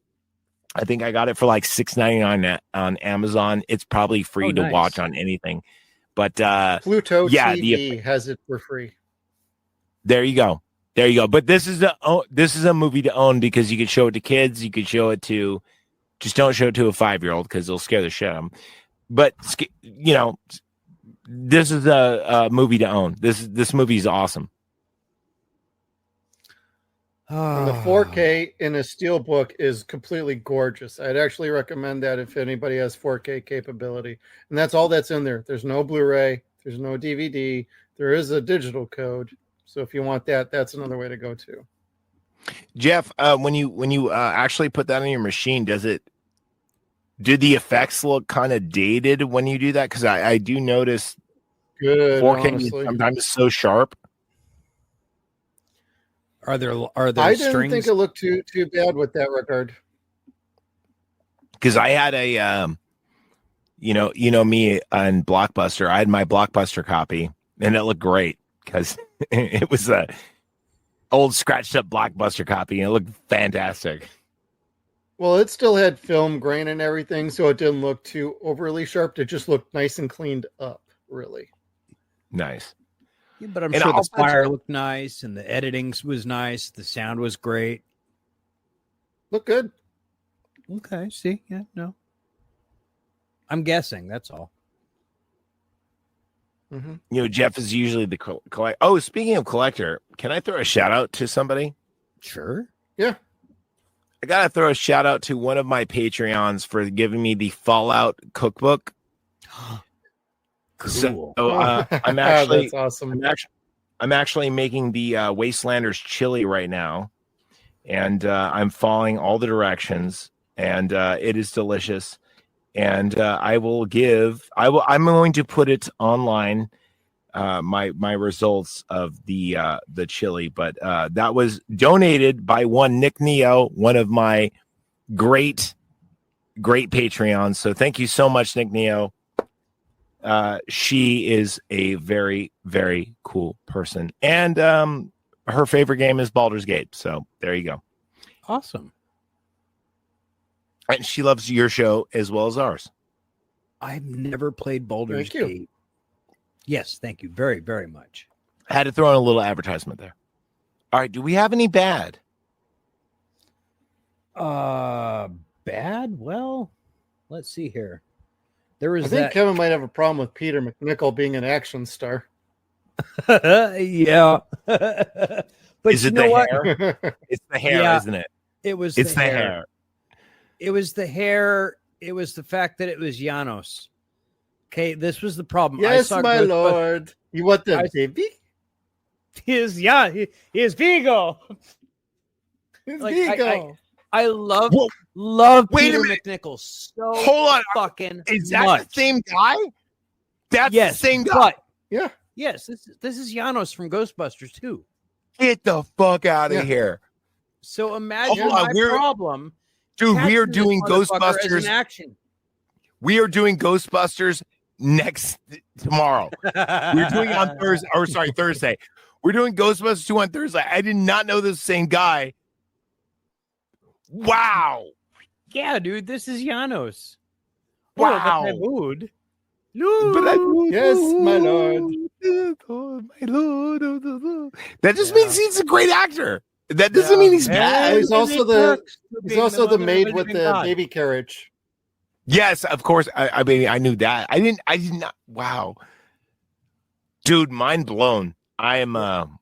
I think I got it for like $6.99 on Amazon. It's probably free to watch on anything. But Pluto TV has it for free. There you go. But this is a movie to own, because you could show it to kids. You could show it to, just don't show it to a 5-year-old because they'll scare the shit out of them. But this is a movie to own. This movie is awesome. And the 4K in a steelbook is completely gorgeous. I'd actually recommend that if anybody has 4K capability. And that's all that's in there. There's no Blu-ray. There's no DVD. There is a digital code. So if you want that, that's another way to go too. Jeff, when you actually put that on your machine, do the effects look kind of dated when you do that? Because I do notice good 4K honestly. Sometimes is so sharp. Are there I didn't strings? think it looked too bad with that regard. Because I had a me on Blockbuster. I had my Blockbuster copy, and it looked great because it was a old scratched up Blockbuster copy, and it looked fantastic. Well, it still had film grain and everything, so it didn't look too overly sharp. It just looked nice and cleaned up, really. Nice. Yeah, but I'm And sure the also- fire looked nice, and the editing was nice. The sound was great. Look good. Okay, see, yeah, no. I'm guessing, that's all. Mm-hmm. Jeff is usually the collector. Oh, speaking of collector, can I throw a shout out to somebody? Sure. Yeah. I gotta throw a shout out to one of my Patreons for giving me the Fallout cookbook. Cool. So I'm actually that's awesome. I'm actually making the Wastelanders chili right now, and I'm following all the directions, and it is delicious. And I'm going to put it online, my results of the chili, but that was donated by one Nick Neo, one of my great Patreons. So thank you so much, Nick Neo. She is a very, very cool person, and her favorite game is Baldur's Gate. So there you go. Awesome. And she loves your show as well as ours. I've never played Baldur's Thank you. Gate. Yes, thank you very, very much. I had to throw in a little advertisement there. All right, do we have any bad? Bad? Well, let's see here. There was I think that. Kevin might have a problem with Peter McNichol being an action star. Yeah. But Is it you know the what? hair? It's the hair, Yeah. isn't it? It's It's the hair. It was the hair. It was the fact that it was Janos. Okay, this was the problem. Yes, my lord. You want the I- baby? He is Vigo. It's Like, Vigo. I love Whoa, wait a Peter minute. McNichol so Hold on. fucking Is that much. the same guy? That's Yes, the same guy. but Yeah. yes, this is Janos from Ghostbusters too. Get the fuck out of Yeah. here. So imagine Hold on, my problem. Dude, we are catching this doing motherfucker as Ghostbusters. in action. We are doing Ghostbusters tomorrow. We're doing it on Thursday. We're doing Ghostbusters 2 on Thursday. I did not know this same guy. Wow. yeah, dude, this is Janos. Wow. Oh, but I mood. Yes, my lord. My lord. That just means he's a great actor. That doesn't mean he's bad. Well, he's also the maid with the baby carriage. Yes, of course. I mean, I knew that. I did not. Wow, dude, mind blown. I am.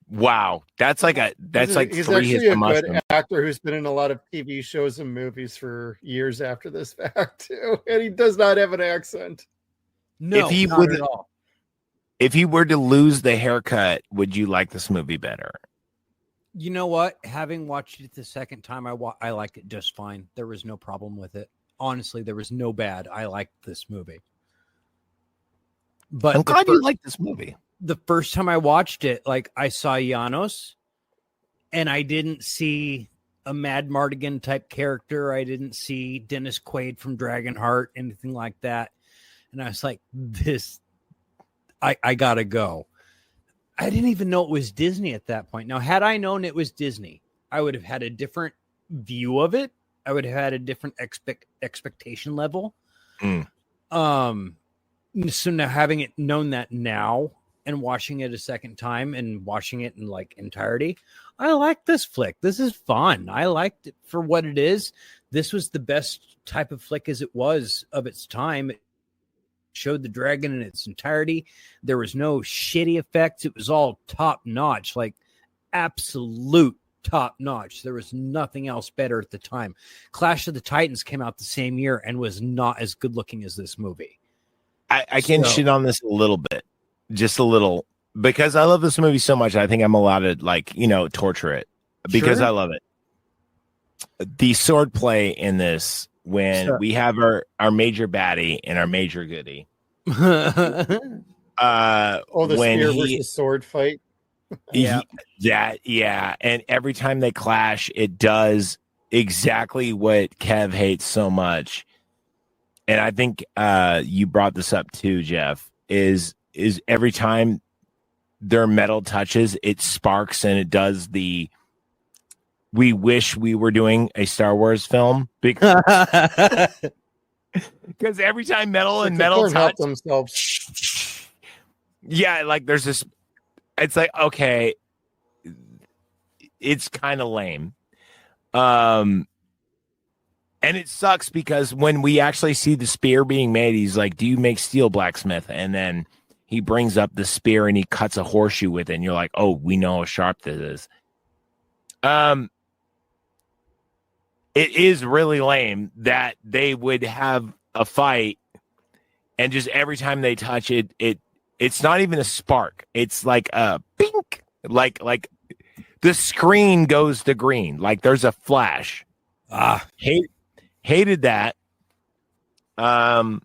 Wow, that's like He's three actually a mushrooms. good actor who's been in a lot of TV shows and movies for years after this fact too, and he does not have an accent. No, not at all. If he were to lose the haircut, would you like this movie better? You know what? Having watched it the second time, I liked it just fine. There was no problem with it. Honestly, there was no bad. I liked this movie. But I'm glad you like this movie. The first time I watched it, like I saw Janos, and I didn't see a Mad Mardigan type character. I didn't see Dennis Quaid from Dragonheart, anything like that. And I was like, I gotta go. I didn't even know it was Disney at that point. Now, had I known it was Disney, I would have had a different view of it. I would have had a different expectation level. So now having it known that now and watching it a second time and watching it in like entirety, I like this flick. This is fun. I liked it for what it is. This was the best type of flick as it was of its time. It showed the dragon in its entirety. There was no shitty effects. It was all top notch, like absolute top notch. There was nothing else better at the time. Clash of the Titans came out the same year and was not as good looking as this movie. I can shit on this a little bit, just a little, because I love this movie so much. I think I'm allowed to torture it because I love it. The swordplay in this, when we have our major baddie and our major goodie. The spear versus sword fight. Yeah. And every time they clash, it does exactly what Kev hates so much. And I think you brought this up too, Jeff, is every time their metal touches, it sparks and it does the we wish we were doing a Star Wars film because every time metal and metal touch themselves. Yeah, like there's this, it's like, okay, it's kind of lame. And it sucks because when we actually see the spear being made, he's like, do you make steel, blacksmith? And then he brings up the spear and he cuts a horseshoe with it. And you're like, oh, we know how sharp this is. It is really lame that they would have a fight and just every time they touch it, it's not even a spark. It's like a pink, like the screen goes to green. Like there's a flash. Hated that. Now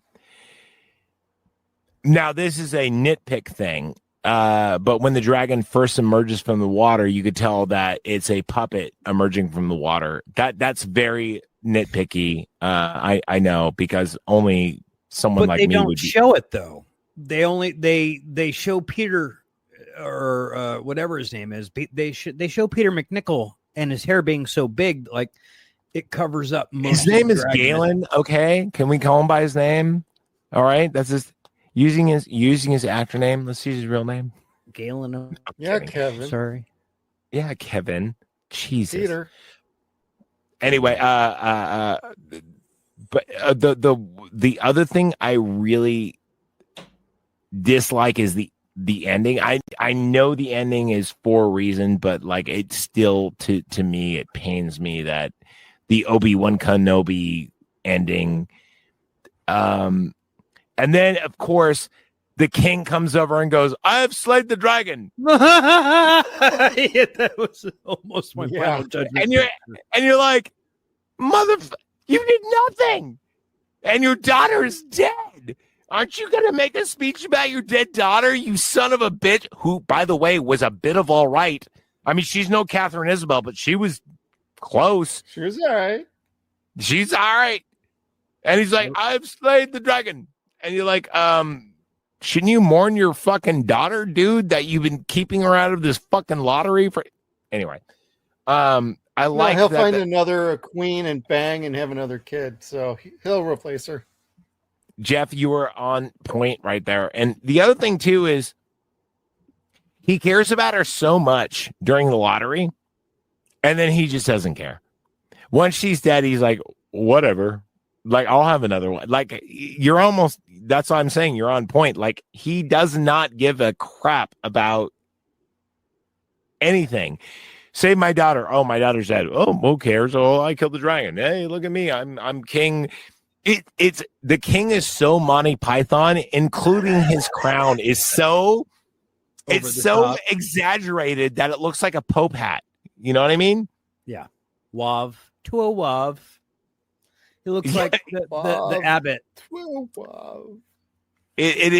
this is a nitpick thing. But when the dragon first emerges from the water, you could tell that it's a puppet emerging from the water. That's very nitpicky. I know because only someone like me would. But they don't show it though. They show Peter or whatever his name is. They show Peter McNichol and his hair being so big, like it covers up. His name is Galen. Okay, can we call him by his name? All right, that's his. Using his actor name. Let's use his real name. Galen. Yeah, Kevin. Sorry. Yeah, Kevin. Jesus. Peter. Anyway, but the other thing I really dislike is the ending. I know the ending is for a reason, but like it still to me it pains me that the Obi-Wan Kenobi ending. And then, of course, the king comes over and goes, I have slayed the dragon. Yeah, that was almost my final judgment. And you're like, you did nothing. And your daughter is dead. Aren't you going to make a speech about your dead daughter, you son of a bitch? Who, by the way, was a bit of all right. I mean, she's no Catherine Isabel, but she was close. She was all right. She's all right. And he's like, I've slayed the dragon. And you're like, shouldn't you mourn your fucking daughter, dude, that you've been keeping her out of this fucking lottery for? Anyway, I I like he'll that find another queen and bang and have another kid. So he'll replace her. Jeff, you were on point right there. And the other thing too is he cares about her so much during the lottery, and then he just doesn't care. Once she's dead, he's like, whatever. Like, I'll have another one. Like, you're almost, that's what I'm saying. You're on point. Like, he does not give a crap about anything. Save my daughter. Oh, my daughter's dead. Oh, who cares? Oh, I killed the dragon. Hey, look at me. I'm king. It's the king is so Monty Python, including his crown is so top. Exaggerated that it looks like a Pope hat. You know what I mean? Yeah. Wav to a wav. He looks like the abbot. Wow. It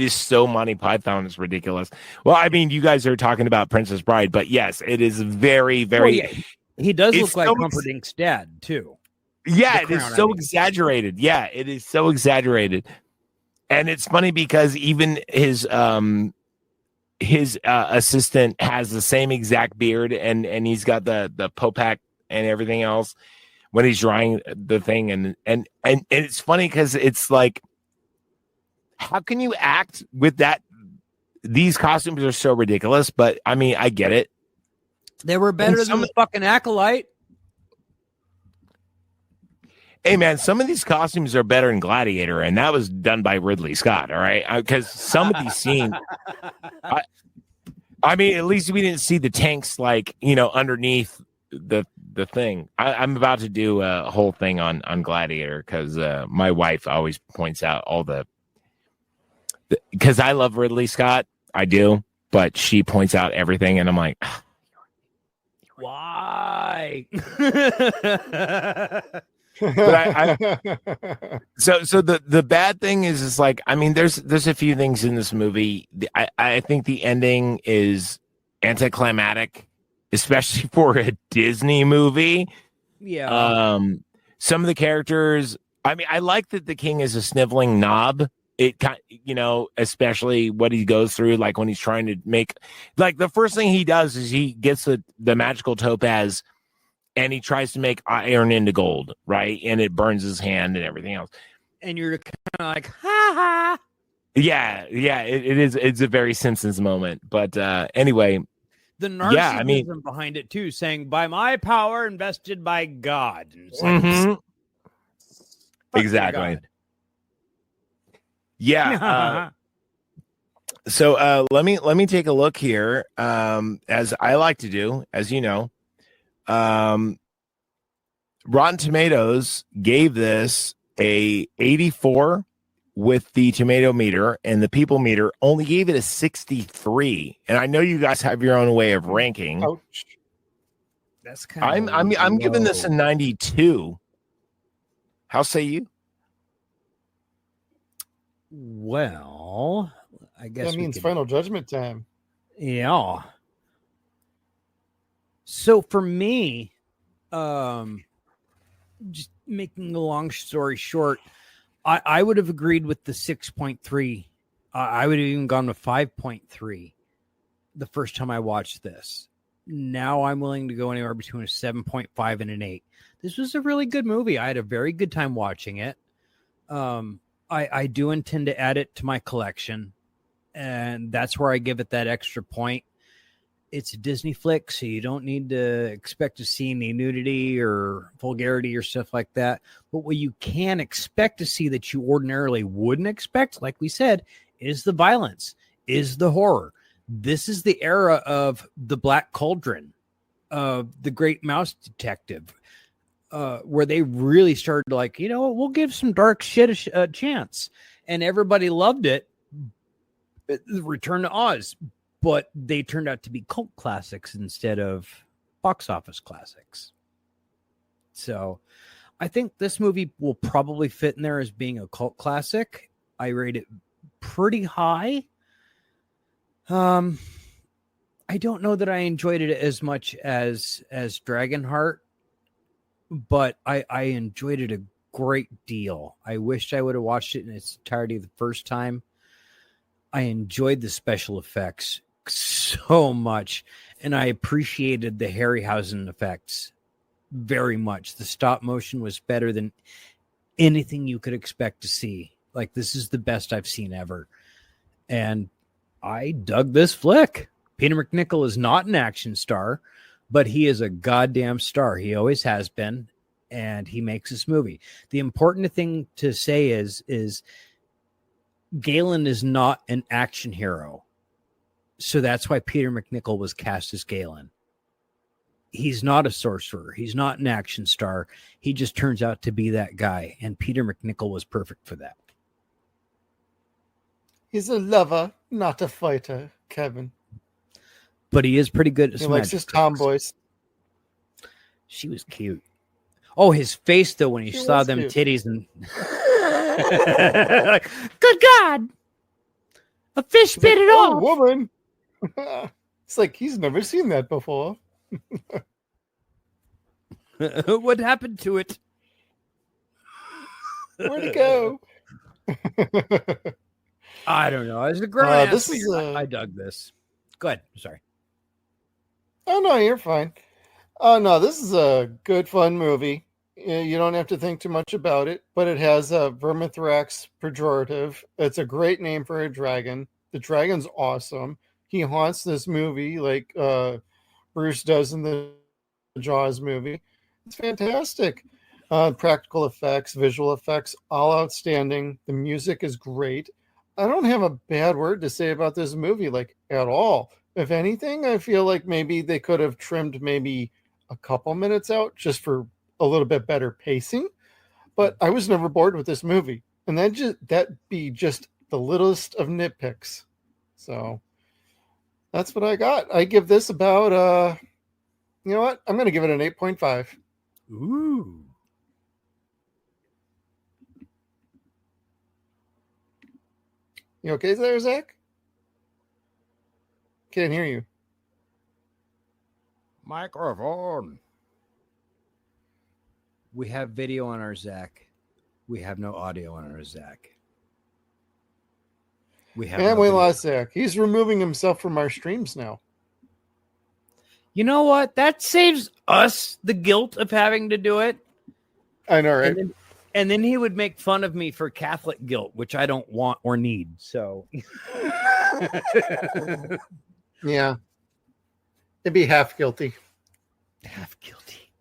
is so Monty Python. It's ridiculous. Well, I mean, you guys are talking about Princess Bride, but yes, it is very, very. Well, yeah. He does look like Humperdinck's dad too. Yeah, it is so exaggerated. Yeah, it is so exaggerated, and it's funny because even his assistant has the same exact beard, and he's got the Pope hat and everything else when he's drawing the thing, and it's funny because it's like, how can you act with that? These costumes are so ridiculous, but I mean, I get it. They were better than the fucking Acolyte. Hey, man, some of these costumes are better than Gladiator, and that was done by Ridley Scott, all right? Because some of these scenes, I mean, at least we didn't see the tanks, like, underneath the thing. I'm about to do a whole thing on Gladiator because my wife always points out all because I love Ridley Scott. I do, but she points out everything, and I'm like, why? But so the bad thing is like, I mean, there's a few things in this movie. I think the ending is anticlimactic, especially for a Disney movie. Yeah. Some of the characters, I mean, I like that the king is a sniveling knob. It kind, especially what he goes through, like when he's trying to make, like, the first thing he does is he gets the magical topaz and he tries to make iron into gold, right? And it burns his hand and everything else. And you're kind of like, ha ha. Yeah, it is. It's a very Simpsons moment. But anyway, the narcissism behind it too, saying by my power invested by God. And it's like, exactly. Yeah. So let me take a look here. As I like to do, as you know. Rotten Tomatoes gave this a 84 with the tomato meter, and the people meter only gave it a 63. And I know you guys have your own way of ranking. Ouch. That's kind of I'm giving this a 92. How say you? Well, I guess that means final judgment time. Yeah. So for me, just making a long story short, I would have agreed with the 6.3. I would have even gone with 5.3 the first time I watched this. Now I'm willing to go anywhere between a 7.5 and an 8. This was a really good movie. I had a very good time watching it. I do intend to add it to my collection, and that's where I give it that extra point. It's a Disney flick, so you don't need to expect to see any nudity or vulgarity or stuff like that. But what you can expect to see that you ordinarily wouldn't expect, like we said, is the violence, is the horror. This is the era of the Black Cauldron, of the Great Mouse Detective, where they really started like, we'll give some dark shit a chance. And everybody loved it. Return to Oz. But they turned out to be cult classics instead of box office classics. So I think this movie will probably fit in there as being a cult classic. I rate it pretty high. I don't know that I enjoyed it as much as Dragonheart, but I enjoyed it a great deal. I wished I would have watched it in its entirety the first time. I enjoyed the special effects so much, and I appreciated the Harryhausen effects very much. The stop motion was better than anything you could expect to see. Like, this is the best I've seen ever. And I dug this flick. Peter McNichol is not an action star, but he is a goddamn star. He always has been, and he makes this movie. The important thing to say is Galen is not an action hero. So that's why Peter McNichol was cast as Galen. He's not a sorcerer. He's not an action star. He just turns out to be that guy. And Peter McNichol was perfect for that. He's a lover, not a fighter, Kevin. But he is pretty good at He likes his tomboys. She was cute. Oh, his face, though, when he saw them cute. titties and... like, good God! A fish spit it off! Woman! It's like, he's never seen that before. What happened to it? Where'd it go? I don't know. As a grown This is I dug this. Go ahead. Sorry. Oh, no, you're fine. Oh, no, this is a good, fun movie. You don't have to think too much about it, but it has a Vermithrax pejorative. It's a great name for a dragon. The dragon's awesome. He haunts this movie like Bruce does in the Jaws movie. It's fantastic. Practical effects, visual effects, all outstanding. The music is great. I don't have a bad word to say about this movie, like, at all. If anything, I feel like maybe they could have trimmed maybe a couple minutes out just for a little bit better pacing. But I was never bored with this movie. And that'd be just the littlest of nitpicks. So that's what I got. I give this about, you know what? I'm going to give it an 8.5. Ooh. You okay there, Zach? Can't hear you. Microphone. We have video on our Zach. We have no audio on our Zach. We lost Zach. He's removing himself from our streams now. You know what? That saves us the guilt of having to do it. I know, right? And then he would make fun of me for Catholic guilt, which I don't want or need. So, yeah, it'd be half guilty. Half guilty.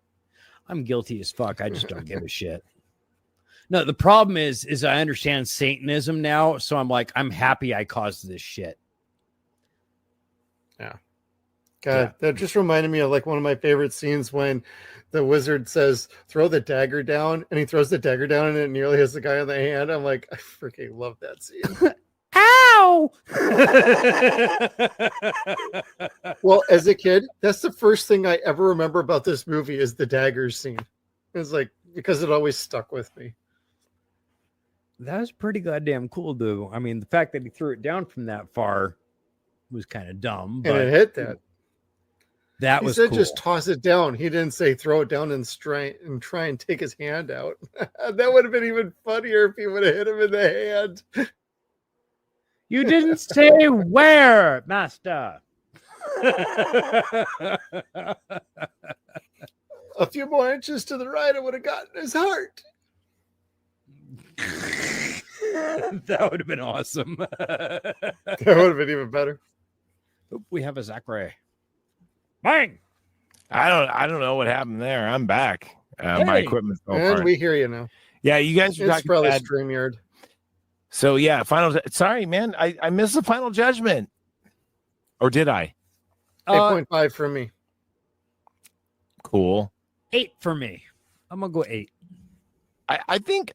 I'm guilty as fuck. I just don't give a shit. No, the problem is I understand Satanism now, so I'm like, I'm happy I caused this shit. Yeah. God, that just reminded me of like one of my favorite scenes when the wizard says, throw the dagger down, and he throws the dagger down and it nearly hits the guy on the hand. I'm like, I freaking love that scene. Ow! Well, as a kid, that's the first thing I ever remember about this movie is the dagger scene. It's like, because it always stuck with me. That was pretty goddamn cool, dude. I mean, the fact that he threw it down from that far was kind of dumb. But and it hit that. That he was said cool. Just toss it down. He didn't say throw it down and try and take his hand out. That would have been even funnier if he would have hit him in the hand. You didn't say where, master. A few more inches to the right, it would have gotten his heart. That would have been awesome. That would have been even better. Oop, we have a Zachary. Bang! I don't know what happened there. I'm back. My equipment's all And apart. we hear you now. Yeah, you guys are It's talking probably bad. StreamYard. So yeah, sorry, man. I missed the final judgment. Or did I? 8.5 for me. Cool. 8 for me. I'm gonna go 8. I think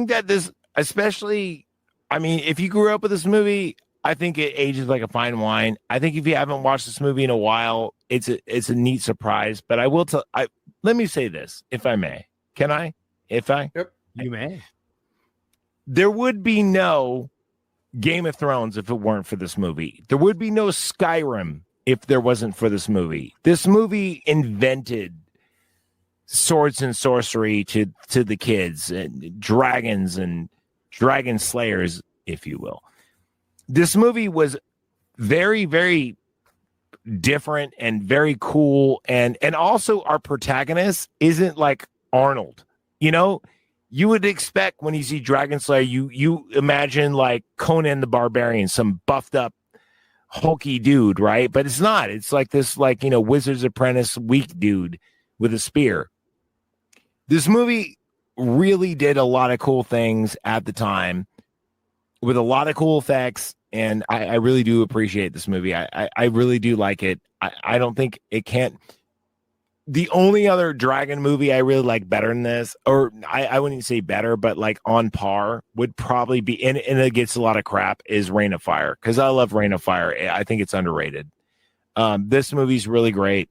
that this, especially, I mean, if you grew up with this movie, I think it ages like a fine wine. I think if you haven't watched this movie in a while, it's a neat surprise. But I will let me say this, if I may. Can I? If I? Yep. You may. There would be no Game of Thrones if it weren't for this movie. There would be no Skyrim if there wasn't for this movie. This movie invented swords and sorcery to the kids and dragons and dragon slayers, if you will. This movie was very, very different and very cool. And also our protagonist isn't like Arnold, you know. You would expect when you see Dragon Slayer, you imagine like Conan the Barbarian, some buffed up, hulky dude, right? But it's not. It's like this, like, you know, Wizard's Apprentice weak dude with a spear. This movie really did a lot of cool things at the time with a lot of cool effects. And I really do appreciate this movie. I really do like it. I don't think it can't. The only other dragon movie I really like better than this, or I wouldn't say better, but like on par, would probably be, and it gets a lot of crap, is Reign of Fire, because I love Reign of Fire. I think it's underrated. This movie's really great.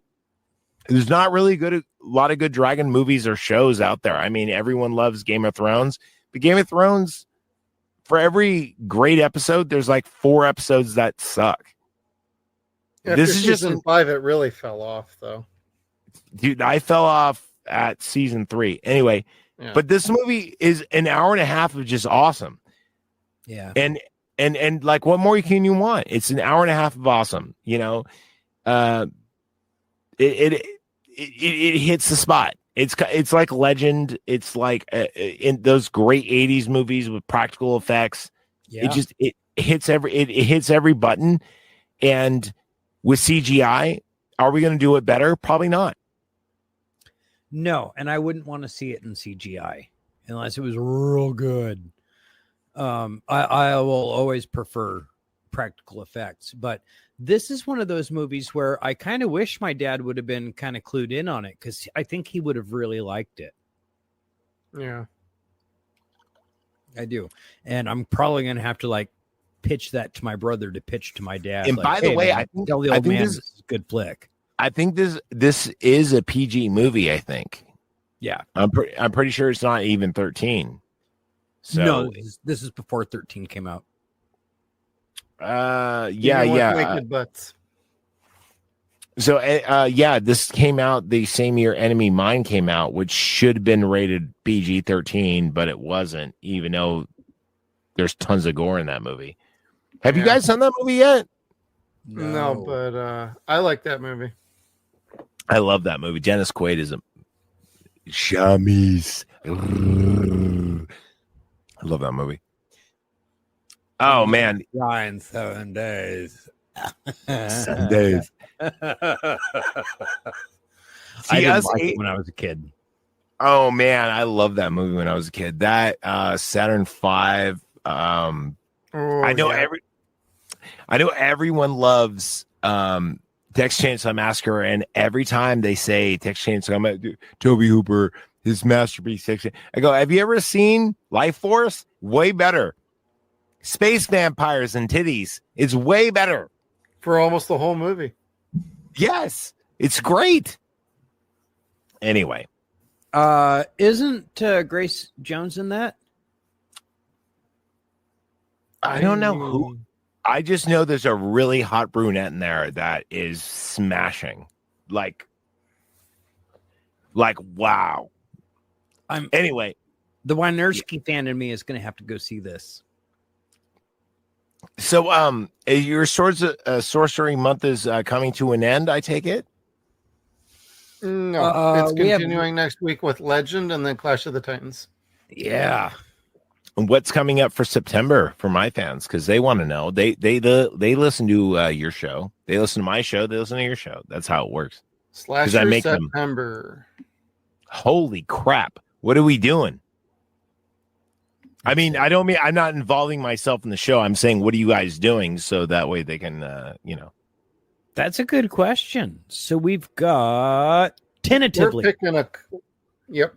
There's not really a lot of good dragon movies or shows out there. I mean, everyone loves Game of Thrones, but Game of Thrones, for every great episode, there's like 4 episodes that suck. After this is season 5, it really fell off, though. Dude, I fell off at season 3. Anyway, yeah. But this movie is an hour and a half of just awesome. Yeah. And like, what more can you want? It's an hour and a half of awesome, you know. It hits the spot. It's like Legend. It's like in those great 80s movies with practical effects. Yeah. It hits every button. And with CGI, are we going to do it better? Probably not. No, and I wouldn't want to see it in CGI unless it was real good. I will always prefer practical effects, but this is one of those movies where I kind of wish my dad would have been kind of clued in on it, because I think he would have really liked it. Yeah, I do. And I'm probably going to have to like pitch that to my brother to pitch to my dad. And like, by the way, man, tell the old man this is a good flick. I think this is a PG movie. I think. Yeah, I'm pretty sure it's not even 13. So no, this is before 13 came out. Yeah. Butts. So this came out the same year Enemy Mine came out, which should have been rated PG-13, but it wasn't, even though there's tons of gore in that movie. Have you guys seen that movie yet? No, but I like that movie. I love that movie. Dennis Quaid is a Shamies. I love that movie. Oh man, 7 days. Sundays. I didn't like it when I was a kid. Oh man, I love that movie when I was a kid. That Saturn V. I know everyone loves Texas Chainsaw Massacre, and every time they say Texas Chainsaw, Toby Hooper, his masterpiece, I go, have you ever seen Life Force? Way better. Space vampires and titties is way better. For almost the whole movie. Yes, it's great. Anyway. Isn't Grace Jones in that? I don't know who. I just know there's a really hot brunette in there that is smashing. Like wow. Anyway. The Wynorski fan in me is going to have to go see this. So, your sorcery month is coming to an end, I take it? No, it's continuing next week with Legend and then Clash of the Titans. Yeah. And what's coming up for September for my fans? Because they want to know. They listen to your show. They listen to my show. They listen to your show. That's how it works. Slasher September. Holy crap! What are we doing? I mean, I'm not involving myself in the show. I'm saying, what are you guys doing? So that way they can, That's a good question. So we've got tentatively. We're picking Yep.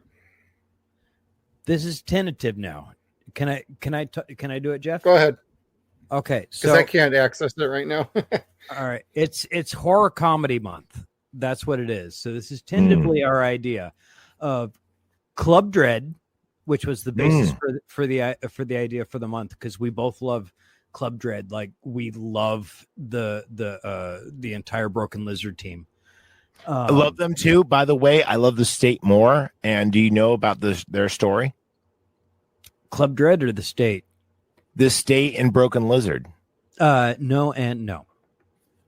This is tentative now. Can I do it, Jeff? Go ahead. Okay. Because I can't access it right now. All right. It's horror comedy month. That's what it is. So this is tentatively our idea of Club Dread, which was the basis for the idea for the month, because we both love Club Dread. Like, we love the entire Broken Lizard team. I love them too. By the way, I love the State more. And do you know about their story? Club Dread or the State? The State and Broken Lizard. No and no.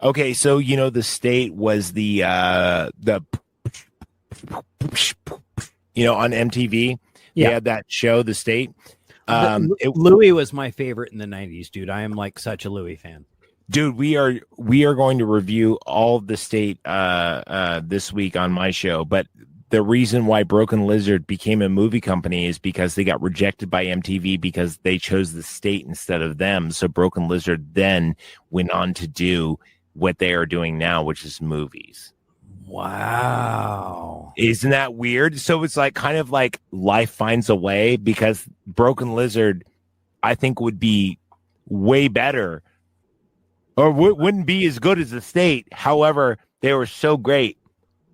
Okay, so the state was the on MTV. Yeah. They had that show, The State. Louis was my favorite in the 90s, dude. I am like such a Louis fan. Dude, we are going to review all of The State this week on my show, but the reason why Broken Lizard became a movie company is because they got rejected by MTV because they chose The State instead of them. So Broken Lizard then went on to do what they are doing now, which is movies. Wow. Isn't that weird? So it's like kind of like life finds a way, because Broken Lizard, I think, would be way better, or wouldn't be as good as The State. However, they were so great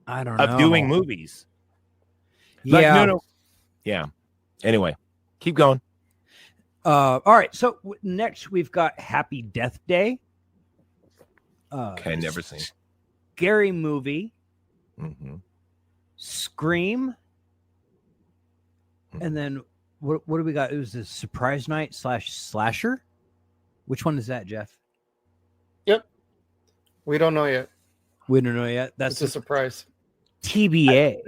of doing movies. Yeah. No. Yeah. Anyway, keep going. All right. So next we've got Happy Death Day. Okay, never seen. Scary Movie. Mm-hmm. Scream. And then what do we got? It was a Surprise Night / Slasher. Which one is that, Jeff? Yep. We don't know yet. We don't know yet. That's a surprise. TBA.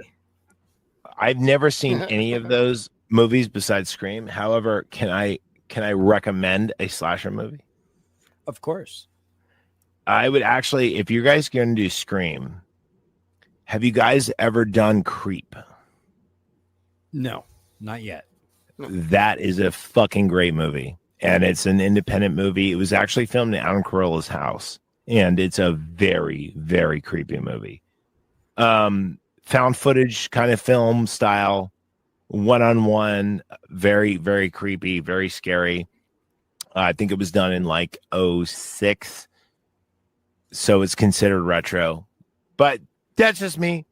I've never seen any of those movies besides Scream. However, can I recommend a slasher movie? Of course. I would actually, if you guys are going to do Scream, have you guys ever done Creep? No, not yet. That is a fucking great movie. And it's an independent movie. It was actually filmed in Adam Carolla's house. And it's a very, very creepy movie. Found footage kind of film style, one-on-one, very, very creepy, very scary. I think it was done in like 2006. So it's considered retro. But that's just me.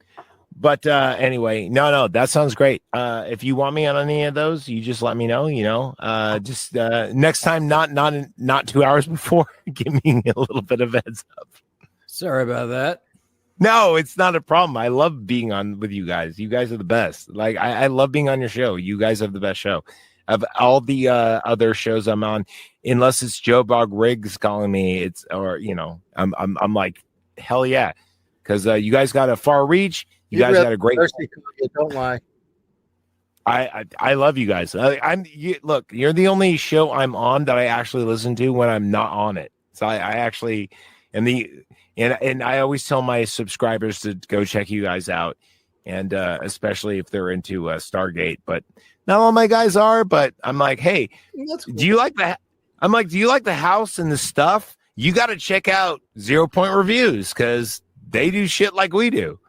But anyway, no, that sounds great. If you want me on any of those, you just let me know, just next time, not 2 hours before, give me a little bit of heads up. Sorry about that. No, it's not a problem. I love being on with you guys. You guys are the best. Like I love being on your show. You guys have the best show. Of all the other shows I'm on, unless it's Joe Bog Riggs calling me, I'm like, hell yeah. Because you guys got a far reach. You guys got a great. Don't lie. I love you guys. Look, you're the only show I'm on that I actually listen to when I'm not on it. So I actually and I always tell my subscribers to go check you guys out, and especially if they're into Stargate. But not all my guys are. But I'm like, hey, Cool. do you like that? I'm like, do you like the house and the stuff? You got to check out 0 Point Reviews, because they do shit like we do.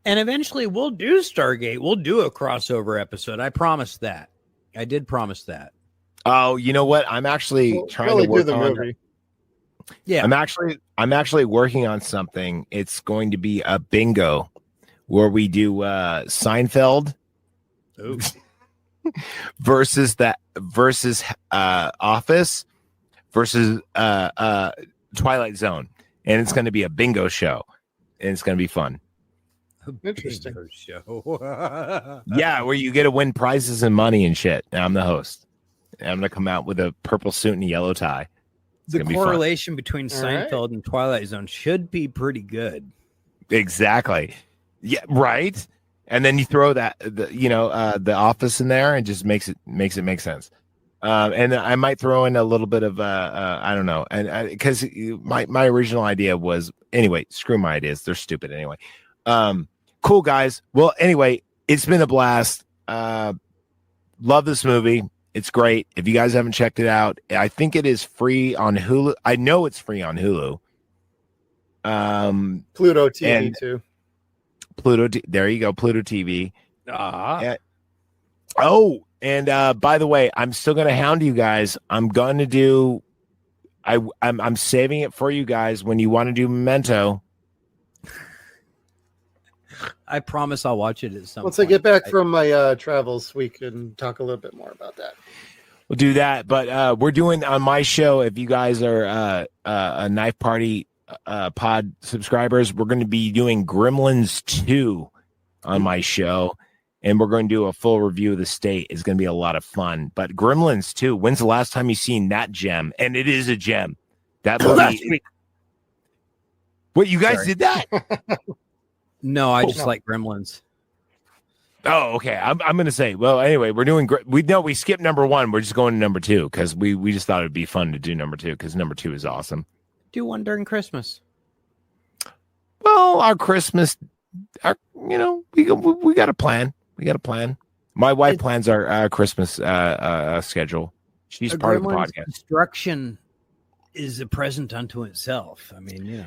And eventually we'll do Stargate. We'll do a crossover episode. I promised that. I did promise that. Oh, you know what? I'm actually trying to work on movie. Yeah. I'm actually working on something. It's going to be a bingo where we do Seinfeld versus Office versus Twilight Zone. And it's going to be a bingo show. And it's going to be fun. Interesting. Show. Yeah, where you get to win prizes and money and shit. And I'm the host. And I'm going to come out with a purple suit and a yellow tie. The correlation between Seinfeld and Twilight Zone should be pretty good. Exactly. Yeah, right. And then you throw the Office in there and just makes it make sense. And I might throw in a little bit of I don't know, and because my original idea was, anyway, screw my ideas, they're stupid anyway. Cool guys. Well, anyway, it's been a blast. Love this movie. It's great. If you guys haven't checked it out, I think it is free on Hulu. I know it's free on Hulu. Pluto TV too. There you go, Pluto TV. And by the way, I'm still going to hound you guys. I'm going to do. I'm saving it for you guys when you want to do Memento. I promise I'll watch it at some Once point. I get back from my travels, we can talk a little bit more about that. We'll do that, but we're doing on my show. If you guys are a Knife Party pod subscribers, we're going to be doing Gremlins 2 on my show, and we're going to do a full review of The State. It's going to be a lot of fun. But Gremlins 2, when's the last time you seen that gem? And it is a gem. That Last movie. week. What, you guys Sorry. did that? No, I just no. like Gremlins. Oh, okay. I'm gonna say. Well, anyway, we're doing great. We skipped number 1. We're just going to number 2 because we just thought it'd be fun to do number 2 because number 2 is awesome. Do one during Christmas. Well, our Christmas, we got a plan. We got a plan. My wife plans our Christmas schedule. She's part of the podcast. Destruction is a present unto itself. I mean,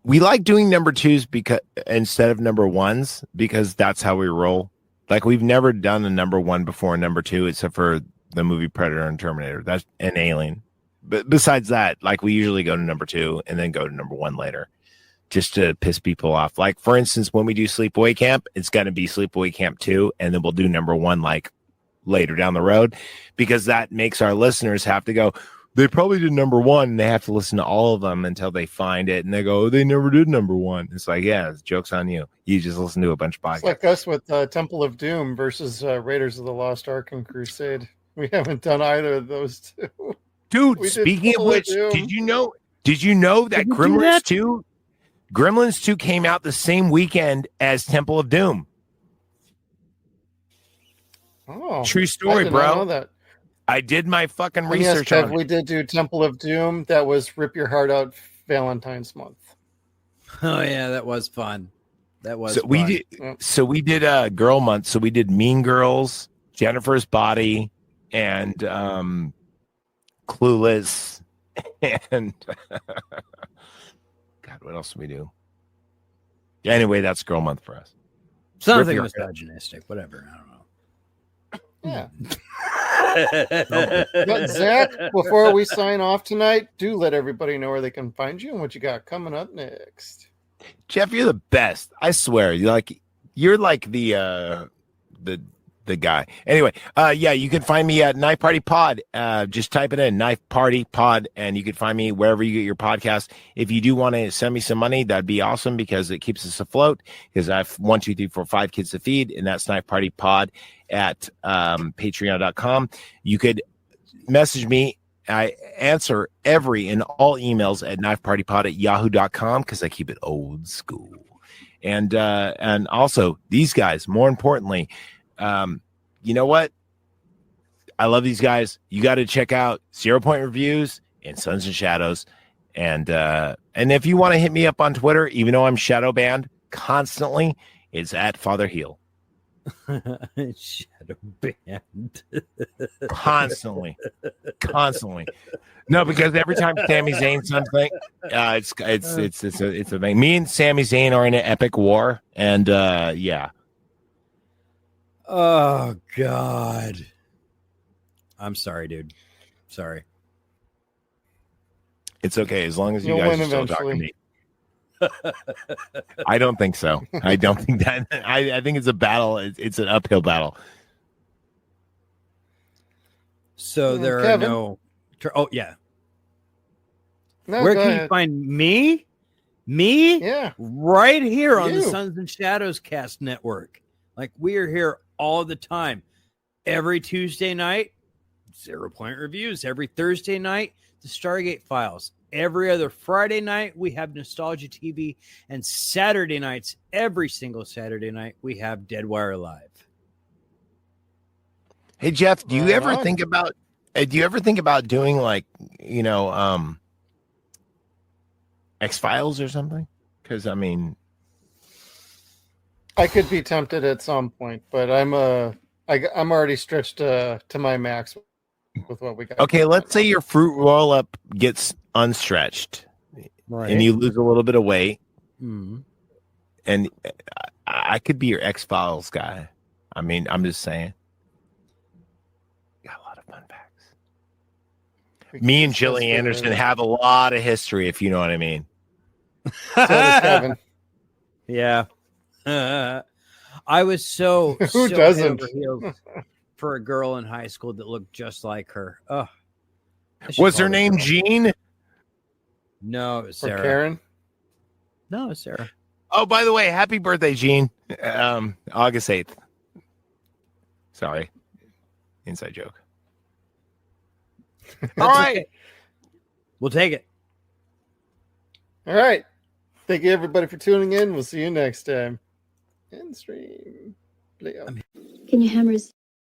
We like doing number 2s because instead of number 1s because that's how we roll. Like we've never done a number 1 before number 2 except for the movie Predator and Terminator. That's an Alien. But besides that, like we usually go to number 2 and then go to number 1 later, just to piss people off. Like for instance, when we do Sleepaway Camp, it's going to be Sleepaway Camp 2, and then we'll do number 1 like later down the road because that makes our listeners have to go. They probably did number 1 and they have to listen to all of them until they find it. And they go, oh, they never did number 1. It's like, yeah, joke's on you. You just listen to a bunch of podcasts. It's like us with Temple of Doom versus Raiders of the Lost Ark and Crusade. We haven't done either of those two. Dude, speaking of which, did you know that Gremlins 2 came out the same weekend as Temple of Doom? Oh, true story, bro. I know that. I did my fucking And research yes, Kev, on it. we did do Temple of Doom. That was Rip Your Heart Out Valentine's month. Oh yeah, that was fun. That was So fun. we did Girl Month. So we did Mean Girls, Jennifer's Body, and Clueless, and God, what else did we do? Anyway, that's Girl Month for us. Something misogynistic, whatever. I don't know. Yeah. But Zach, before we sign off tonight, do let everybody know where they can find you and what you got coming up next. Jeff, you're the best. I swear. You're like the guy. Anyway, yeah, you can find me at Knife Party Pod. Just type it in, Knife Party Pod, and you can find me wherever you get your podcast. If you do want to send me some money, that'd be awesome because it keeps us afloat. Because I have 1, 2, 3, 4, 5 kids to feed, and that's Knife Party Pod at patreon.com. You could message me. I answer every and all emails at knifepartypod@yahoo.com because I keep it old school. And also these guys, more importantly, you know what? I love these guys. You got to check out 0 Point Reviews and Sons and Shadows. And if you want to hit me up on Twitter, even though I'm shadow banned constantly, it's at Father Heal. Shadow banned. Constantly. No, because every time Sami Zayn something, it's a thing. Me and Sami Zayn are in an epic war, and yeah. Oh God. I'm sorry, dude. Sorry. It's okay as long as you You'll guys win are still talking to eventually. me. I don't think so. I don't think that. I think it's a battle. It's an uphill battle. So there are Kevin? no. Oh yeah. No, Where go can you ahead. find me? Me? Yeah. Right here on the You. Sons and Shadows Cast Network. Like we are here all the time. Every Tuesday night, 0 Point Reviews. Every Thursday night, the Stargate Files. Every other Friday night, we have Nostalgia TV. And Saturday nights, every single Saturday night, we have Deadwire Live. Hey Jeff, do you Right ever on. think about doing like X-Files or something? Because I mean, I could be tempted at some point, but I'm already stretched to my max with what we got. okay, let's say your fruit roll up gets unstretched Right. and you lose a little bit of weight, Mhm. and I could be your X-Files guy. I mean, I'm just saying. Got a lot of fun facts. Me and Jilly Anderson have a lot of history, if you know what I mean. So does Kevin. Yeah. I was so Who so head doesn't? over heels for a girl in high school that looked just like her. Oh, Was her name Jean? No, it was For Sarah. Karen. No, it was Sarah. Oh, by the way, happy birthday, Jean. August 8th. Sorry. Inside joke. All right. We'll take it. All right. Thank you, everybody, for tuning in. We'll see you next time. End stream. Play out. Can you hammer his